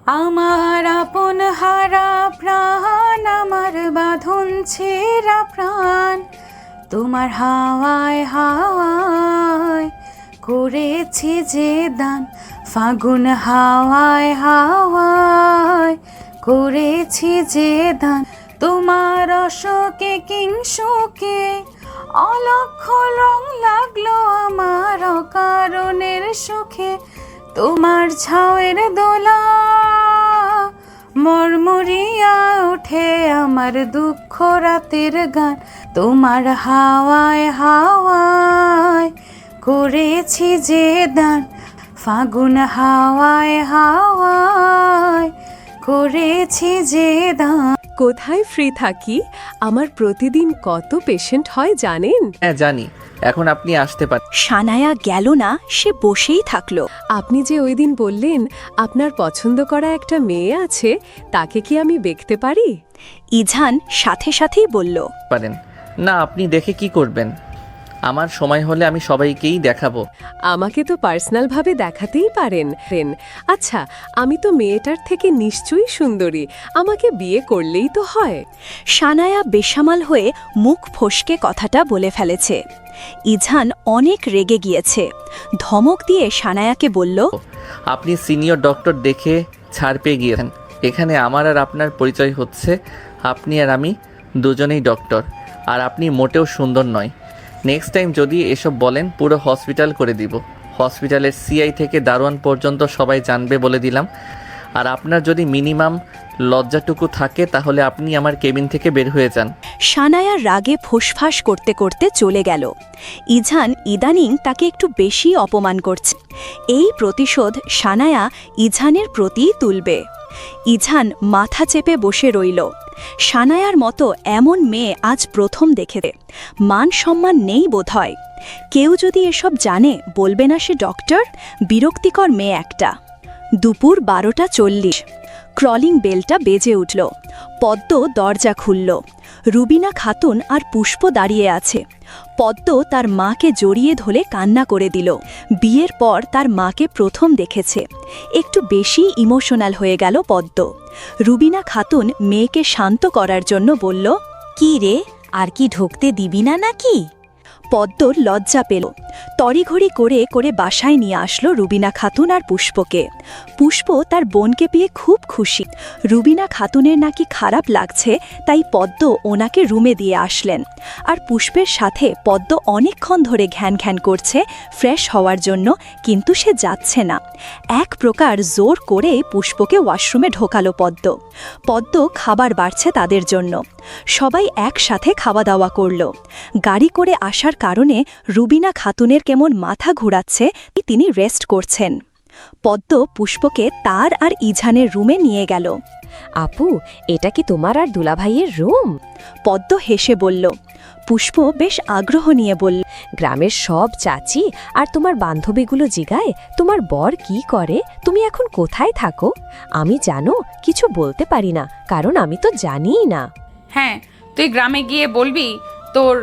আমার আপন হারা প্রাণ, আমার বাঁধন ছেঁড়া প্রাণ, তোমার হাওয়ায় হাওয়ায় করেছি যে দান। ফাগুন হাওয়ায় হাওয়ায় করেছি যে দান, তোমার অশোকে কিংশোকে অলক্ষ রং লাগলো আমার অকারণের সুখে। তোমার ছাওয়ের দোলা মরমরিয়া ওঠে আমার দুঃখ রাতের গান। তোমার হাওয়ায় হাওয়ায় করেছি যে দান, ফাগুন হাওয়ায় হাওয়ায় করেছি যে দান। কোথায় ফ্রি থাকি, আমার প্রতিদিন কত পেশেন্ট হয় জানেন? হ্যাঁ জানি, এখন আপনি আসতে পারেন। সানায়া গেল না, সে বসেই থাকলো। আপনি যে ওই দিন বললেন আপনার পছন্দ করা একটা মেয়ে আছে, তাকে কি আমি দেখতে পারি? ইজান সাথে সাথেই বলল, পারেন না, আপনি দেখে কি করবেন? আমার সময় হলে আমি সবাইকেই দেখাবো। আমাকে তো পার্সোনালভাবে দেখাতেই পারেন। আচ্ছা, আমি তো মেয়েটার থেকে নিশ্চয়ই সুন্দরী, আমাকে বিয়ে করলেই তো হয়। সানায়া বেসামাল হয়ে মুখ ফসকে কথাটা বলে ফেলেছে। ইজান অনেক রেগে গিয়েছে। ধমক দিয়ে সানায়াকে বলল, আপনি সিনিয়র ডক্টর দেখে ছাড় পেয়ে গিয়েছেন। এখানে আমার আর আপনার পরিচয় হচ্ছে আপনি আর আমি দুজনেই ডক্টর, আর আপনি মোটেও সুন্দর নয়। নেক্সট টাইম যদি এসব বলেন পুরো হসপিটাল করে দিব। হসপিটালের সিআই থেকে দারোয়ান পর্যন্ত সবাই জানবে বলে দিলাম। আর আপনার যদি মিনিমাম লজ্জাটুকু থাকে তাহলে আপনি আমার কেবিন থেকে বের হয়ে যান। সানায়া রাগে ফোঁসফাস করতে করতে চলে গেল। ইজান ইদানিং তাকে একটু বেশি অপমান করছে। এই প্রতিশোধ সানায়া ইজানের প্রতিই তুলবে। ইজান মাথা চেপে বসে রইল। সানায়ার মতো এমন মেয়ে আজ প্রথম দেখে। মান সম্মান নেই বোধহয়। কেউ যদি এসব জানে বলবে না সে ডক্টর? বিরক্তিকর মেয়ে একটা। দুপুর 12:40। ক্রলিং বেলটা বেজে উঠল। পদ্ম দরজা খুলল। রুবিনা খাতুন আর পুষ্প দাঁড়িয়ে আছে। পদ্ম তার মাকে জড়িয়ে ধরে কান্না করে দিল। বিয়ের পর তার মাকে প্রথম দেখেছে। একটু বেশি ইমোশনাল হয়ে গেল পদ্ম। রুবিনা খাতুন মেয়েকে শান্ত করার জন্য বলল, কি রে, আর কি ঢুকতে দিবি না নাকি? পদ্মর লজ্জা পেল। তড়িঘড়ি করে করে বাসায় নিয়ে আসলো রুবিনা খাতুন আর পুষ্পকে। পুষ্প তার বোনকে পেয়ে খুব খুশি। রুবিনা খাতুনের নাকি খারাপ লাগছে, তাই পদ্ম ওনাকে রুমে দিয়ে আসলেন। আর পুষ্পের সাথে পদ্ম অনেকক্ষণ ধরে ঘ্যান ঘ্যান করছে ফ্রেশ হওয়ার জন্য, কিন্তু সে যাচ্ছে না। এক প্রকার জোর করে পুষ্পকে ওয়াশরুমে ঢোকালো পদ্ম। পদ্ম খাবার বাড়ছে তাদের জন্য। সবাই একসাথে খাওয়া দাওয়া করল। গাড়ি করে আসার কারণে রুবিনা খাতুনের কেমন মাথা ঘুরাচ্ছে, তিনি রেস্ট করছেন। পদ্ম পুষ্পকে তার আর ইজানের রুমে নিয়ে গেল। আপু, এটা কি তোমার আর দুলাভাইয়ের রুম? পদ্ম হেসে বলল। পুষ্প বেশ আগ্রহ নিয়ে বলল, গ্রামের সব চাচি আর তোমার বান্ধবীগুলো জিগায় তোমার বর কি করে, তুমি এখন কোথায় থাকো। আমি জানো কিছু বলতে পারি না, কারণ আমি তো জানিই না। হ্যাঁ, তুই গ্রামে গিয়ে বলবি তোর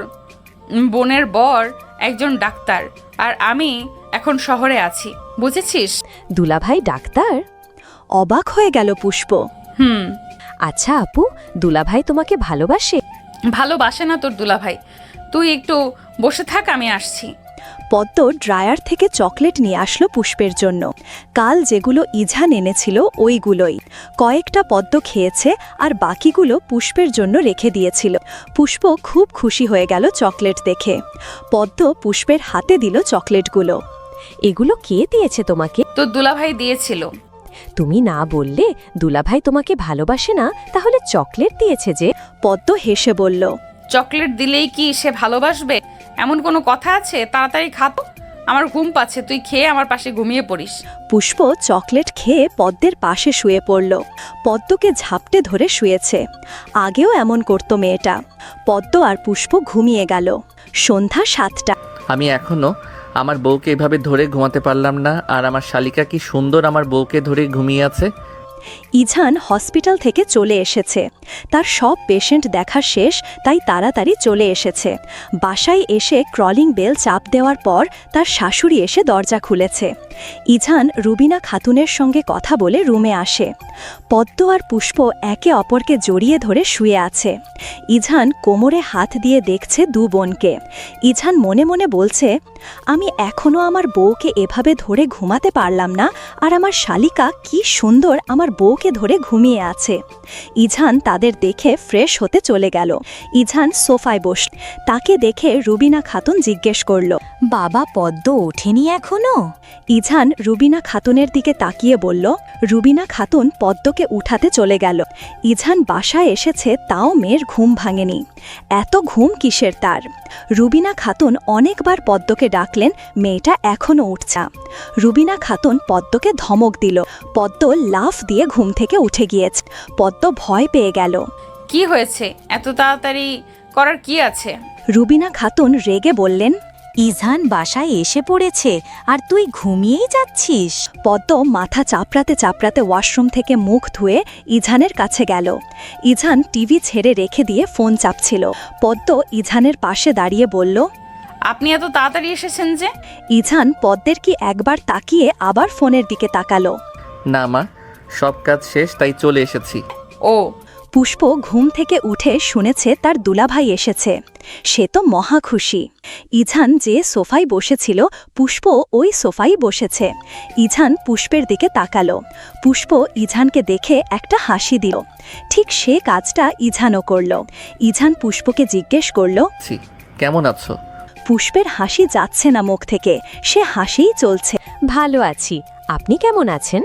বোনের বর একজন ডাক্তার, আর আমি এখন শহরে আছি, বুঝেছিস? দুলাভাই ডাক্তার? অবাক হয়ে গেল পুষ্প। আচ্ছা আপু, দুলাভাই তোমাকে ভালোবাসে? ভালোবাসে না তোর দুলাভাই, তুই একটু বসে থাক, আমি আসছি। পদ্ম ড্রায়ার থেকে চকলেট নিয়ে আসলো পুষ্পের জন্য। কাল যেগুলো ইজান এনেছিল ওইগুলোই। কয়েকটা পদ্ম খেয়েছে আর বাকিগুলো পুষ্পের জন্য রেখে দিয়েছিল। পুষ্প খুব খুশি হয়ে গেল চকলেট দেখে। পদ্ম পুষ্পের হাতে দিল চকলেটগুলো। এগুলো কে দিয়েছে তোমাকে? তোর দুলাভাই দিয়েছিল। তুমি না বললে দুলাভাই তোমাকে ভালোবাসে না, তাহলে চকলেট দিয়েছে যে? পদ্ম হেসে বলল, চকলেট দিলেই কি সে ভালোবাসবে? এমন কোনো কথা আছে? তাড়াতাড়ি খাতো, আমার ঘুম পাচ্ছে, তুই খেয়ে আমার পাশে ঘুমিয়ে পড়িস। পুষ্প চকলেট খেয়ে পদ্মের পাশে শুয়ে পড়ল। পদ্মকে ঝাপটে ধরে শুয়েছে। আগেও এমন করত মেয়েটা। পদ্ম আর পুষ্প ঘুমিয়ে গেল। সন্ধ্যা 7টা। আমি এখনো আমার বউকে এভাবে ধরে ঘুমাতে পারলাম না, আর আমার শালিকা কি সুন্দর আমার বউকে ধরে ঘুমিয়ে আছে। ইজান হসপিটাল থেকে চলে এসেছে। তার সব পেশেন্ট দেখা শেষ, তাই তাড়াতাড়ি চলে এসেছে। বাসায় এসে ক্রলিং বেল চাপ দেওয়ার পর তার শাশুড়ি এসে দরজা খুলেছে। ইঝান রুবিনা খাতুনের সঙ্গে কথা বলে রুমে আসে। পদ্ম আর পুষ্প একে অপরকে জড়িয়ে ধরে শুয়ে আছে। ইঝান কোমরে হাত দিয়ে দেখছে দু বোনকে। ইঝান মনে মনে বলছে, আমি এখনও আমার বউকে এভাবে ধরে ঘুমাতে পারলাম না, আর আমার শালিকা কি সুন্দর আমার বউকে ধরে ঘুমিয়ে আছে। ইঝান তাদের দেখে ফ্রেশ হতে চলে গেল। ইঝান সোফায় বস। তাকে দেখে রুবিনা খাতুন জিজ্ঞেস করল, বাবা পদ্ম ওঠেনি এখনো? ইঝান রুবিনা খাতুনের দিকে তাকিয়ে বলল। রুবিনা খাতুন পদ্মকে উঠাতে চলে গেল। ইঝান বাসায় এসেছে, তাও মেয়ের ঘুম ভাঙেনি। এত ঘুম কিসের তার? রুবিনা খাতুন অনেকবার পদ্মকে ডাকলেন, মেয়েটা এখনও উঠছে না। রুবিনা খাতুন পদ্মকে ধমক দিল। পদ্ম লাফ দিয়ে ঘুম থেকে উঠে গিয়েছে। পদ্ম ভয় পেয়ে গেল। কি হয়েছে? এত তাড়াতাড়ি করার কি আছে? রুবিনা খাতুন রেগে বললেন, ইঝান বাসায় এসে পড়েছে আর তুই ঘুমিয়েই যাচ্ছিস? পদ্ম মাথা চাপড়াতে চাপড়াতে ওয়াশরুম থেকে মুখ ধুয়ে ইঝানের কাছে গেল। ইঝান টিভি ছেড়ে রেখে দিয়ে ফোন চাপছিল। পদ্ম ইঝানের পাশে দাঁড়িয়ে বলল, আপনি এত তাড়াতাড়ি এসেছেন যে? ইঝান পদ্মের কি একবার তাকিয়ে আবার ফোনের দিকে তাকালো। না মা, সব কাজ শেষ, তাই চলে এসেছি। ও, পুষ্প ঘুম থেকে উঠে শুনেছে তার দুলাভাই এসেছে। সে তো মহা খুশি। ইঝান যে সোফায় বসেছিল, পুষ্প ওই সোফায় বসেছে। ইঝান পুষ্পের দিকে তাকালো। পুষ্প ইঝানকে দেখে একটা হাসি দিল। ঠিক সে কাজটা ইঝানও করল। ইঝান পুষ্পকে জিজ্ঞেস করল, কেমন আছো? পুষ্পের হাসি যাচ্ছে না মুখ থেকে, সে হাসিই চলছে। ভালো আছি, আপনি কেমন আছেন?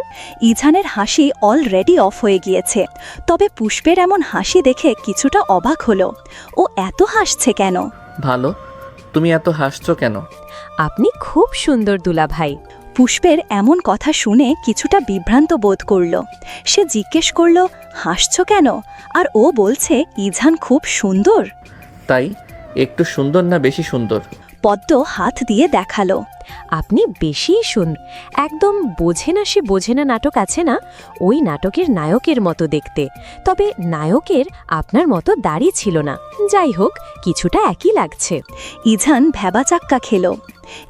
ইঝানের হাসি অলরেডি অফ হয়ে গিয়েছে। তবে পুষ্পের এমন হাসি দেখে কিছুটা অবাক হলো। ও এত হাসছে কেন? ভালো। তুমি এত হাসছো কেন? আপনি খুব সুন্দর দুলাভাই। পুষ্পের এমন কথা শুনে কিছুটা বিভ্রান্ত বোধ করল। সে জিজ্ঞেস করল, হাসছ কেন? আর ও বলছে ইঝান খুব সুন্দর। তাই? একটু সুন্দর না বেশি সুন্দর? পদ্ম হাত দিয়ে দেখালো। আপনি বেশিই একদম বোঝে না সে বোঝে না নাটক আছে না, ওই নাটকের নায়কের মতো দেখতে। তবে নায়কের আপনার মতো দাড়ি ছিল না। যাই হোক, কিছুটা একই লাগছে। ইঝান ভ্যাবাচাক্কা খেল।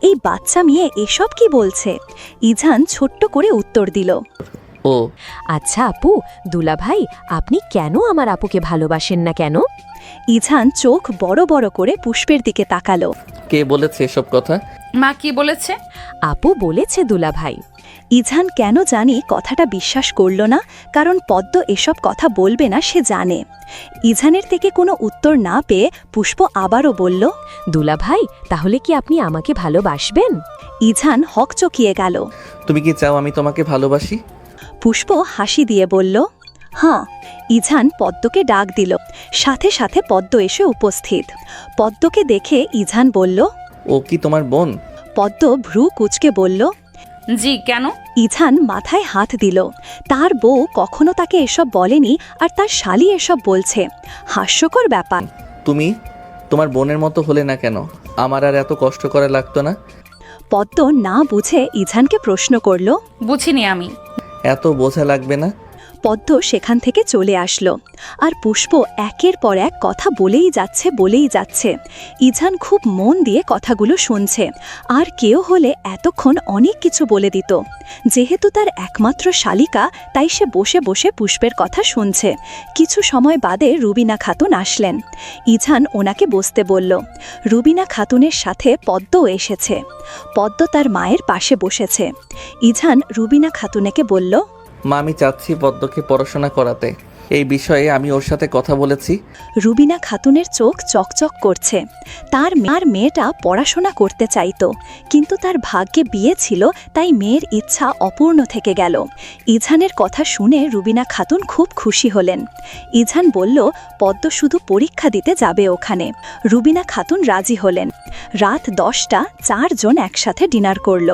এই বাচ্চা মেয়ে এসব কি বলছে? ইঝান ছোট্ট করে উত্তর দিল, ও আচ্ছা আপু, দুলাভাই আপনি কেন আমার আপুকে ভালোবাসেন না কেন? ইঝান চোখ বড় বড় করে পুষ্পের দিকে তাকালো। কে বলেছে এসব কথা? মা কি বলেছে? আপু বলেছে দুলাভাই। ইঝান কেন জানি কথাটা বিশ্বাস করল না, কারণ পদ্ম এসব কথা বলবে না সে জানে। ইঝানের থেকে কোনো উত্তর না পেয়ে পুষ্প আবারও বলল, দুলাভাই তাহলে কি আপনি আমাকে ভালোবাসবেন? ইঝান হকচকিয়ে গেল। তুমি কি চাও আমি তোমাকে ভালোবাসি? পুষ্প হাসি দিয়ে বলল, হ্যাঁ। ইঝান পদ্মকে ডাক দিল। সাথে সাথে পদ্ম এসে উপস্থিত। পদ্মকে দেখে ইঝান বলল, ও কি তোমার বোন? পদ্ম ভ্রু কুঁচকে বলল, জি, কেন? ইঝান মাথায় হাত দিল। তার বউ কখনো তাকে এসব বলেনি, আর তার শালি এসব বলছে। হাস্যকর ব্যাপার। তুমি তোমার বোনের মতো হলে না কেন? আমার আর এত কষ্ট করা লাগতো না। পদ্ম না বুঝে ইঝানকে প্রশ্ন করল। বুঝিনি আমি। এত বোঝা লাগবে না। পদ্ম সেখান থেকে চলে আসলো। আর পুষ্প একের পর এক কথা বলেই যাচ্ছে। ইঝান খুব মন দিয়ে কথাগুলো শুনছে। আর কেউ হলে এতক্ষণ অনেক কিছু বলে দিত। যেহেতু তার একমাত্র শালিকা, তাই সে বসে বসে পুষ্পের কথা শুনছে। কিছু সময় বাদে রুবিনা খাতুন আসলেন। ইঝান ওনাকে বসতে বলল। রুবিনা খাতুনের সাথে পদ্মও এসেছে। পদ্ম তার মায়ের পাশে বসেছে। ইঝান রুবিনা খাতুনেকে বলল, মা, আমি চাচ্ছি পদ্মকে পড়াশোনা করাতে। এই বিষয়ে আমি ওর সাথে কথা বলেছি। রুবিনা খাতুনের চোখ চকচক করছে। তার মেয়েটা পড়াশোনা করতে চাইতো, কিন্তু তার ভাগ্যে বিয়ে ছিল, তাই মেয়ের ইচ্ছা অপূর্ণ থেকে গেল। ইঝানের কথা শুনে রুবিনা খাতুন খুব খুশি হলেন। ইঝান বলল, পদ্ম শুধু পরীক্ষা দিতে যাবে ওখানে। রুবিনা খাতুন রাজি হলেন। রাত 10টা 4 জন একসাথে ডিনার করল।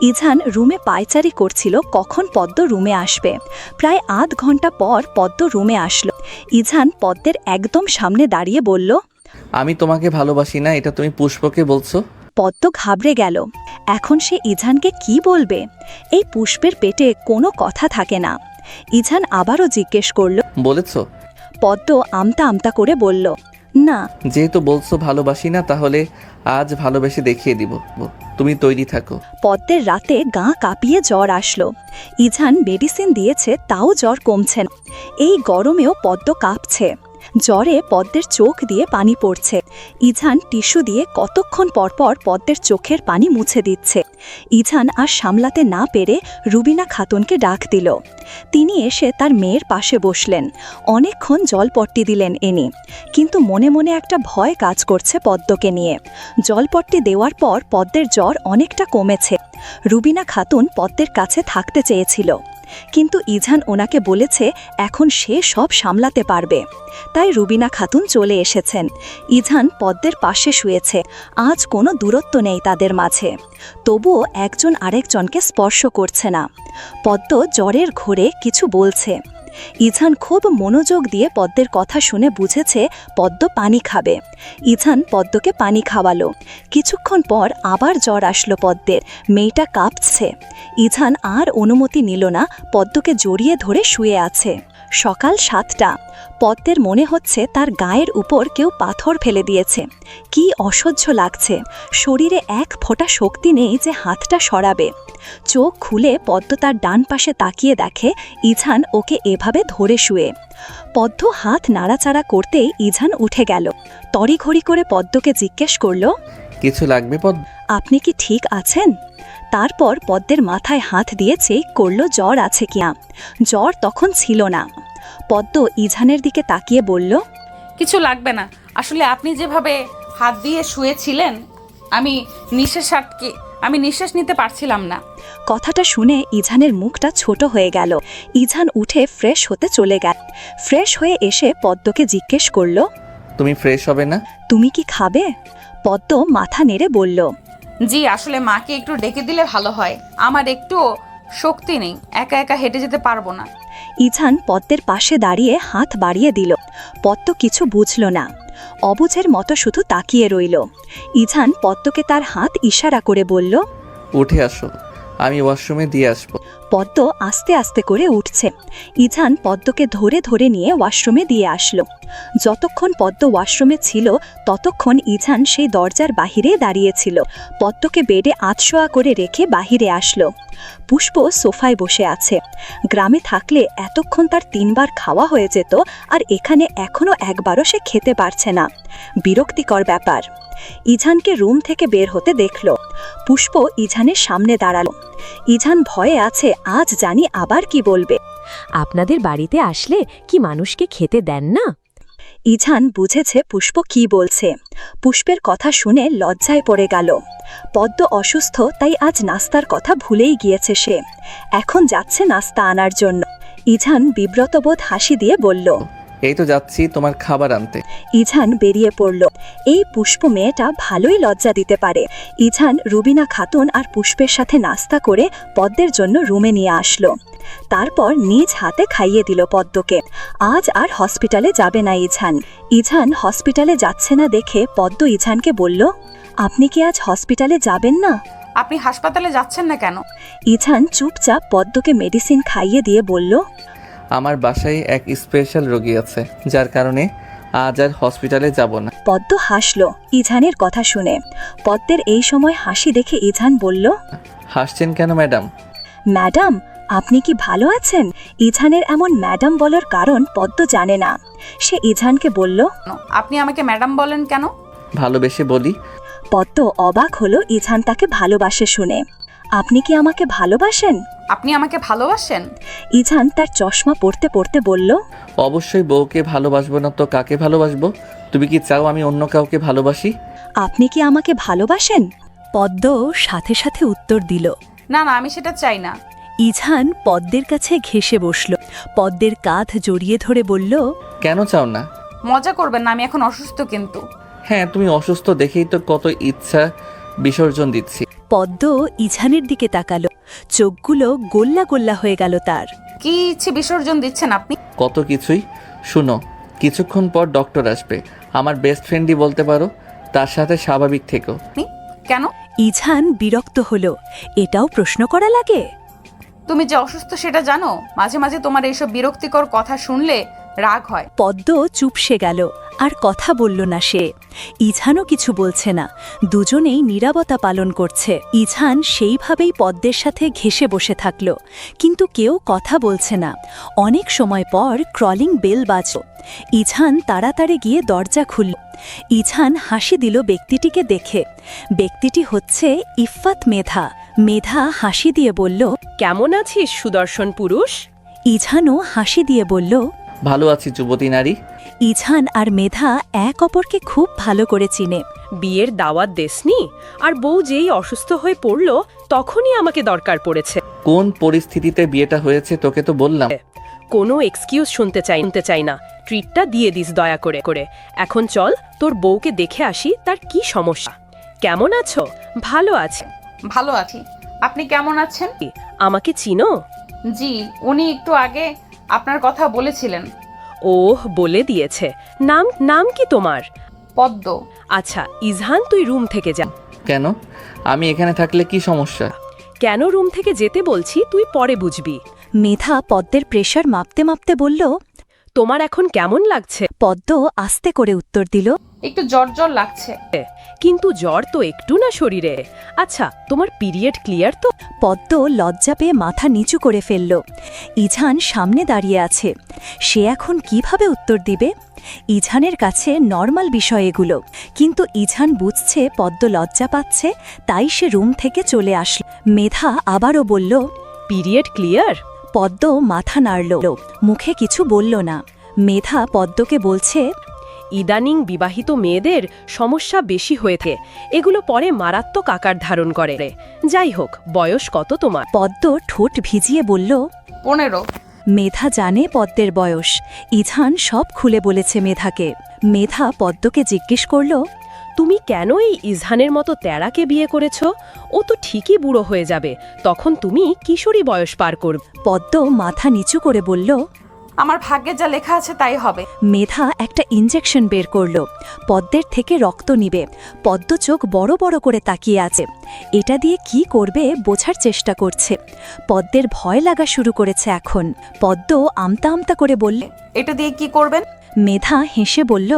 ইঝান রুমে পায়চারি করছিল কখন পদ্ম রুমে আসবে। প্রায় আধ ঘন্টা পর পদ্ম রুমে আসলো। ইঝান পদ্মের একদম সামনে দাঁড়িয়ে বলল, আমি তোমাকে ভালোবাসি না, এটা তুমি পুষ্পকে বলছো? পদ্ম ঘাবড়ে গেল। এখন সে ইঝানকে কি বলবে? এই পুষ্পের পেটে কোনো কথা থাকে না। ইঝান আবারও জিজ্ঞেস করল। বলেছো? পদ্ম আমতা আমতা করে বলল, না। যেহেতু বলছো ভালোবাসি না, তাহলে আজ ভালোবেসে দেখিয়ে দিব। তুমি তৈরি থাকো। পদ্মের রাতে গা কাঁপিয়ে জ্বর আসলো। ইজান মেডিসিন দিয়েছে, তাও জ্বর কমছে না। এই গরমেও পদ্ম কাঁপছে। জ্বরে পদ্মের চোখ দিয়ে পানি পড়ছে। ইজান টিস্যু দিয়ে কতক্ষণ পরপর পদ্মের চোখের পানি মুছে দিচ্ছে। ইজান আর সামলাতে না পেরে রুবিনা খাতুনকে ডাক দিল। তিনি এসে তার মেয়ের পাশে বসলেন। অনেকক্ষণ জলপট্টি দিলেন এনি, কিন্তু মনে মনে একটা ভয় কাজ করছে পদ্মকে নিয়ে। জলপট্টি দেওয়ার পর পদ্মের জ্বর অনেকটা কমেছে। রুবিনা খাতুন পদ্মের কাছে থাকতে চেয়েছিল, কিন্তু ইজান ওনাকে বলেছে এখন সে সব সামলাতে পারবে। তাই রুবিনা খাতুন চলে এসেছেন। ইজান পদ্মের পাশে শুয়েছে। আজ কোনো দূরত্ব নেই তাদের মাঝে, তবুও একজন আরেকজনকে স্পর্শ করছে না। পদ্ম জ্বরের ঘোরে কিছু বলছে। ইজান খুব মনোযোগ দিয়ে পদ্মের কথা শুনে বুঝেছে পদ্ম পানি খাবে। ইজান পদ্মকে পানি খাওয়ালো। কিছুক্ষণ পর আবার জ্বর আসলো পদ্মের। মেয়েটা কাঁপছে। ইজান আর অনুমতি নিল না, পদ্মকে জড়িয়ে ধরে শুয়ে আছে। সকাল 7টা। পদ্মের মনে হচ্ছে তার গায়ের উপর কেউ পাথর ফেলে দিয়েছে। কি অসহ্য লাগছে। শরীরে এক ফোঁটা শক্তি নেই যে হাতটা সরাবে। চোখ খুলে পদ্ম তার ডান পাশে তাকিয়ে দেখে ইজান ওকে এভাবে ধরে শুয়ে। পদ্ম হাত নাড়াচাড়া করতেই ইজান উঠে গেল। তড়িঘড়ি করে পদ্মকে জিজ্ঞেস করল, কিছু লাগবে পদ্ম? আপনি কি ঠিক আছেন? তারপর পদ্মের মাথায় হাত দিয়ে চেক করল জ্বর আছে কিনা। জ্বর তখন ছিল না। পদ্ম ইজানের দিকে তাকিয়ে বলল, কিছু লাগবে না। আসলে আপনি যেভাবে হাত দিয়ে শুয়েছিলেন, আমি নিঃশ্বাস নিতে পারছিলাম না। কথাটা শুনে ইজানের মুখটা ছোট হয়ে গেল। ইজান উঠে ফ্রেশ হতে চলে গেল। ফ্রেশ হয়ে এসে পদ্মকে জিজ্ঞেস করল, তুমি ফ্রেশ হবে না? তুমি কি খাবে? পদ্ম মাথা নেড়ে বলল, জি, আসলে মাকে একটু ডেকে দিলে ভালো হয়। আমার একটু শক্তি নেই, একা একা হেঁটে যেতে পারবো না। ইজান পদ্মের পাশে দাঁড়িয়ে হাত বাড়িয়ে দিল। পদ্ম কিছু বুঝল না, অবুঝের মতো শুধু তাকিয়ে রইল। ইজান পদ্মকে তার হাত ইশারা করে বলল, উঠে আসো, আমি ওয়াশরুমে দিয়ে আসবো। পদ্ম আস্তে আস্তে করে উঠছে। ইজান পদ্মকে ধরে ধরে নিয়ে ওয়াশরুমে দিয়ে আসলো। যতক্ষণ পদ্ম ওয়াশরুমে ছিল ততক্ষণ ইজান সেই দরজার বাহিরে দাঁড়িয়েছিল। পদ্মকে বেডে আধশোয়া করে রেখে বাহিরে আসলো। পুষ্প সোফায় বসে আছে। গ্রামে থাকলে এতক্ষণ তার 3 বার খাওয়া হয়ে যেত, আর এখানে এখনো একবারও সে খেতে পারছে না। বিরক্তিকর ব্যাপার। ইজানকে রুম থেকে বের হতে দেখল। পুষ্প ইজানের সামনে দাঁড়ালো। ইজান ভয়ে আছে, আজ জানি আবার কি বলবে। আপনাদের বাড়িতে আসলে কি মানুষকে খেতে দেন না? ইজান বুঝেছে পুষ্প কি বলছে। পুষ্পের কথা শুনে লজ্জায় পড়ে গেল। পদ্ম অসুস্থ, তাই আজ নাস্তার কথা ভুলেই গিয়েছে সে। এখন যাচ্ছে নাস্তা আনার জন্য। ইজান বিব্রতবোধ হাসি দিয়ে বলল, এই তো যাচ্ছি তোমার খাবার আনতে। ইজান বেরিয়ে পড়ল। এই পুষ্প মেয়েটা ভালোই লজ্জা দিতে পারে। ইজান রুবিনা খাতুন আর পুষ্পের সাথে নাস্তা করে পদ্মের জন্য রুমে নিয়ে আসলো। তারপর নিজ হাতে খাইয়ে দিল পদ্মকে। আজ আর হসপিটালে যাবে না ইজান। ইজান হসপিটালে যাচ্ছে না দেখে পদ্ম ইজানকে বলল, আপনি কি আজ হসপিটালে যাবেন না? আপনি হাসপাতালে যাচ্ছেন না কেন? ইজান চুপচাপ পদ্মকে মেডিসিন খাইয়ে দিয়ে বলল, আমার বাসায় এক স্পেশাল রোগী আছে, যার কারণে আজ আর হসপিটালে যাব না। পদ্ম হাসল ইজানের কথা শুনে। পদ্মের এই সময় হাসি দেখে ইজান বলল, হাসছেন কেন ম্যাডাম? ম্যাডাম, আপনি কি ভালো আছেন? ইজানের এমন ম্যাডাম বলার কারণ পদ্ম জানে না। সে ইজানকে বলল, আপনি আমাকে ম্যাডাম বলেন কেন? ভালোবেসে বলি। পদ্ম অবাক হলো ইজান তাকে ভালোবাসে শুনে। আপনি কি আমাকে ভালোবাসেন? আপনি আমাকে ভালোবাসেন? ইজান তার চশমা পড়তে পড়তে বলল, অবশ্যই বউকে ভালোবাসবো না তো কাকে ভালোবাসবো? তুমি কি চাও আমি অন্য কাউকে ভালোবাসি? আপনি কি আমাকে ভালোবাসেন? পদ্ম সাথে সাথে উত্তর দিল। না না, আমি সেটা চাই না। ইজান পদ্মের কাছে ঘেঁষে বসল। পদ্মের কাঁধ জড়িয়ে ধরে বলল, কেন চাও না? মজা করবেন না, আমি এখন অসুস্থ কিন্তু। হ্যাঁ, তুমি অসুস্থ দেখেই তো কত ইচ্ছা বিসর্জন দিচ্ছি। পদ্ম ইজানের দিকে তাকালো। চোখগুলো গোল্লা গোল্লা হয়ে গেল তার। কি ইচ্ছে বিসর্জন দিচ্ছেন আপনি? কত কিছুই। শুনো, কিছুক্ষণ পর ডক্টর আসবে। আমার বেস্ট ফ্রেন্ডই বলতে পারো। তার সাথে স্বাভাবিক থেকো। কেন? ইজান বিরক্ত হলো। এটাও প্রশ্ন করা লাগে? তুমি যে অসুস্থ সেটা জানো। মাঝে মাঝে তোমার এইসব বিরক্তিকর কথা শুনলে রাগ হয়। পদ্ম চুপসে গেল, আর কথা বলল না সে। ইঝানও কিছু বলছে না, দুজনেই নীরবতা পালন করছে। ইঝান সেইভাবেই পদ্মের সাথে ঘেঁষে বসে থাকল, কিন্তু কেউ কথা বলছে না। অনেক সময় পর ক্রলিং বেল বাজল। ইঝান তাড়াতাড়ি গিয়ে দরজা খুলল। ইঝান হাসি দিল ব্যক্তিটিকে দেখে। ব্যক্তিটি হচ্ছে ইফফাত মেধা। মেধা হাসি দিয়ে বলল, কেমন আছিস সুদর্শন পুরুষ? ইঝানও হাসি দিয়ে বলল, ভালো আছি যুবতী নারী। ইঝান আর মেধা এক অপরকে খুব ভালো করে চিনে। বিয়ের দাওয়াত দেসনি, আর বউ যেই অসুস্থ হয়ে পড়ল তখনই আমাকে দরকার পড়েছে। কোন পরিস্থিতিতে বিয়েটা হয়েছে তোকে তো বললাম। কোনো এক্সকিউজ শুনতে চাই না। ট্রিটটা দিয়ে দিস দয়া করে করে। এখন চল তোর বউকে দেখে আসি, তার কি সমস্যা। কেমন আছো? ভালো আছে। ভালো আছি, আপনি কেমন আছেন? আমাকে চিনো? জি, উনি একটু আগে আপনার কথা বলেছিলেন। ওহ, বলে দিয়েছে। নাম কি তোমার? পদ্ম। আচ্ছা ইজহান, তুই রুম থেকে যা। কেন? আমি এখানে থাকলে কি সমস্যা? কেন রুম থেকে যেতে বলছি তুই পরে বুঝবি। মেধা পদ্মের প্রেশার মাপতে মাপতে বলল, তোমার এখন কেমন লাগছে? পদ্ম আস্তে করে উত্তর দিল, একটু জ্বর জ্বর লাগছে। কিন্তু জ্বর তো একটু না শরীরে। আচ্ছা তোমার পিরিয়ড ক্লিয়ার তো? পদ্ম লজ্জা পেয়ে মাথা নিচু করে ফেলল। ইঝান সামনে দাঁড়িয়ে আছে, সে এখন কিভাবে উত্তর দিবে? ইঝানের কাছে নর্মাল বিষয় এগুলো, কিন্তু ইঝান বুঝছে পদ্ম লজ্জা পাচ্ছে, তাই সে রুম থেকে চলে আসল। মেধা আবারও বলল, পিরিয়ড ক্লিয়ার? পদ্ম মাথা নাড়ল, মুখে কিছু বলল না। মেধা পদ্মকে বলছে, ইদানিং বিবাহিত মেয়েদের সমস্যা বেশি হয়েছে, এগুলো পরে মারাত্মক আকার ধারণ করে। যাই হোক, বয়স কত তোমার? পদ্ম ঠোঁট ভিজিয়ে বলল, 15। মেধা জানে পদ্মের বয়স। ইঝান সব খুলে বলেছে মেধাকে। মেধা পদ্মকে জিজ্ঞেস করল, তুমি কেন এই ইজহানের মতো তেড়াকে বিয়ে করেছ? ও তো ঠিকই বুড়ো হয়ে যাবে, তখন তুমি কিশোরী বয়স পার করবে। পদ্ম মাথা নিচু করে বলল, আমার ভাগ্যে যা লেখা আছে তাই হবে। মেধা একটা ইনজেকশন বের করল, পদ্মের থেকে রক্ত নিবে। পদ্ম চোখ বড় বড় করে তাকিয়ে আছে, এটা দিয়ে কি করবে বোঝার চেষ্টা করছে। পদ্মের ভয় লাগা শুরু করেছে এখন। পদ্ম আমতা আমতা করে বললে, এটা দিয়ে কি করবেন? মেধা হেসে বলল,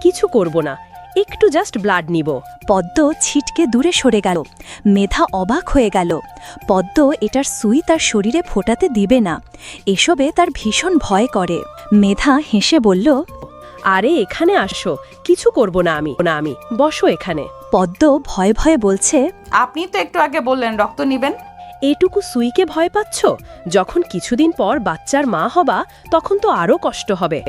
কিছু করব না, একটু জাস্ট ব্লাড নিব। পদ্ম ছিটকে দূরে সরে গেল। মেধা অবাক হয়ে গেল। পদ্ম এটার সুই তার শরীরে ফোটাতে দিবে না, এসবে তার ভীষণ ভয় করে। মেধা হেসে বলল, আরে এখানে আসো, কিছু করব না আমি বসো এখানে। পদ্ম ভয়ে ভয়ে বলছে, আপনি তো একটু আগে বললেন রক্ত নিবেন। এটুকু সুইকে ভয় পাচ্ছ? যখন কিছুদিন পর বাচ্চার মা হবা তখন তো আরও কষ্ট হবে।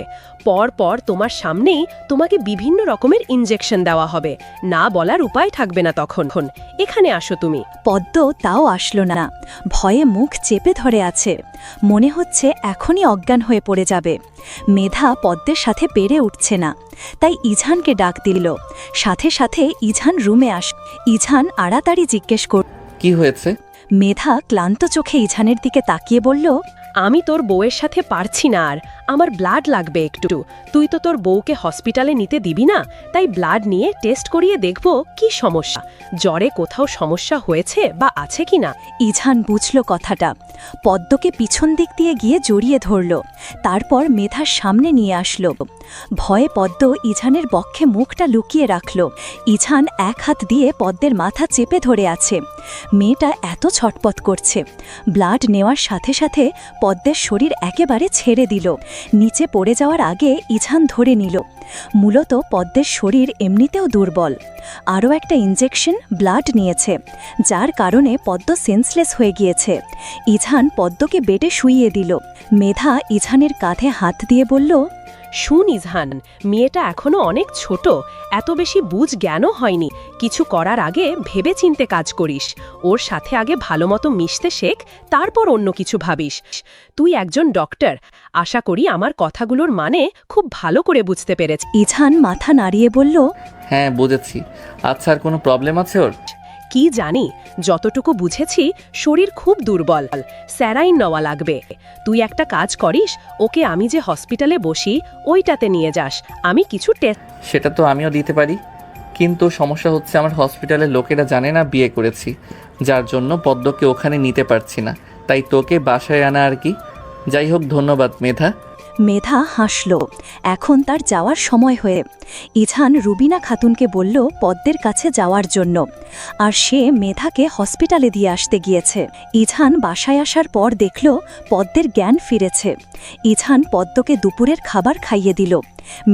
পর তোমার সামনেই তোমাকে বিভিন্ন রকমের ইনজেকশন দেওয়া হবে, না বলার উপায় থাকবে না তখন। এখানে আসো তুমি। পদ্ম তাও আসলো না, ভয়ে মুখ চেপে ধরে আছে, মনে হচ্ছে এখনই অজ্ঞান হয়ে পড়ে যাবে। মেধা পদ্মের সাথে পেরে উঠছে না, তাই ইঝানকে ডাক দিল। সাথে সাথে ইঝান রুমে ইঝান আড়াতাড়ি জিজ্ঞেস করল, কি হয়েছে? মেধা ক্লান্ত চোখে ইঝানের দিকে তাকিয়ে বলল, আমি তোর বউয়ের সাথে পারছি না, আর আমার ব্লাড লাগবে একটু। তুই তো তোর বউকে হসপিটালে নিতে দিবি না, তাই ব্লাড নিয়ে টেস্ট করিয়ে দেখব কি সমস্যা, জ্বরে কোথাও সমস্যা হয়েছে বা আছে কিনা। ইঝান বুঝল কথাটা, পদ্মকে পিছন দিক দিয়ে গিয়ে জড়িয়ে ধরল, তারপর মেধার সামনে নিয়ে আসলো। ভয়ে পদ্ম ইঝানের বক্ষে মুখটা লুকিয়ে রাখল। ইঝান এক হাত দিয়ে পদ্মের মাথা চেপে ধরে আছে। মেয়েটা এত ছটপট করছে। ব্লাড নেওয়ার সাথে সাথে পদ্মের শরীর একেবারে ছেড়ে দিল। নিচে পড়ে যাওয়ার আগে ইঝান ধরে নিল। মূলত পদ্মের শরীর এমনিতেও দুর্বল। আরও একটা ইনজেকশন ব্লাড নিয়েছে, যার কারণে পদ্ম সেন্সলেস হয়ে গিয়েছে। ইঝান পদ্মকে বেডে শুইয়ে দিল। মেধা ইঝানের কাঁধে হাত দিয়ে বলল, শুন ইজহান, মেয়েটা এখনো অনেক ছোট, এত বেশি বুঝ জ্ঞানও হয়নি। কিছু করার আগে ভেবে চিনতে কাজ করিস। ওর সাথে আগে ভালোমতো মিশতে শেখ, তারপর অন্য কিছু ভাবিস। তুই একজন ডক্টর, আশা করি আমার কথাগুলোর মানে খুব ভালো করে বুঝতে পেরেছিস। ইঝান মাথা নাড়িয়ে বলল, হ্যাঁ বুঝেছি। আচ্ছা, আর কোনো প্রবলেম আছে ওর? কি জানি, যতটুকু বুঝেছি শরীর খুব দুর্বল, স্যারাইন নেওয়া লাগবে। তুই একটা কাজ করিস, ওকে আমি যে হসপিটালে বসি ওইটাতে নিয়ে যাস, আমি কিছু টেস্ট। সেটা তো আমিও দিতে পারি, কিন্তু সমস্যা হচ্ছে আমার হসপিটালের লোকেরা জানে না বিয়ে করেছি, যার জন্য পদ্মকে ওখানে নিতে পারছি না, তাই তোকে বাসায় আনা আর কি। যাই হোক, ধন্যবাদ মেধা। মেধা হাসল। এখন তার যাওয়ার সময় হয়ে। ইছান রুবিনা খাতুনকে বলল পদ্মের কাছে যাওয়ার জন্য, আর সে মেধাকে হসপিটালে দিয়ে আসতে গিয়েছে। ইছান বাসায় আসার পর দেখল পদ্মের জ্ঞান ফিরেছে। ইছান পদ্মকে দুপুরের খাবার খাইয়ে দিল,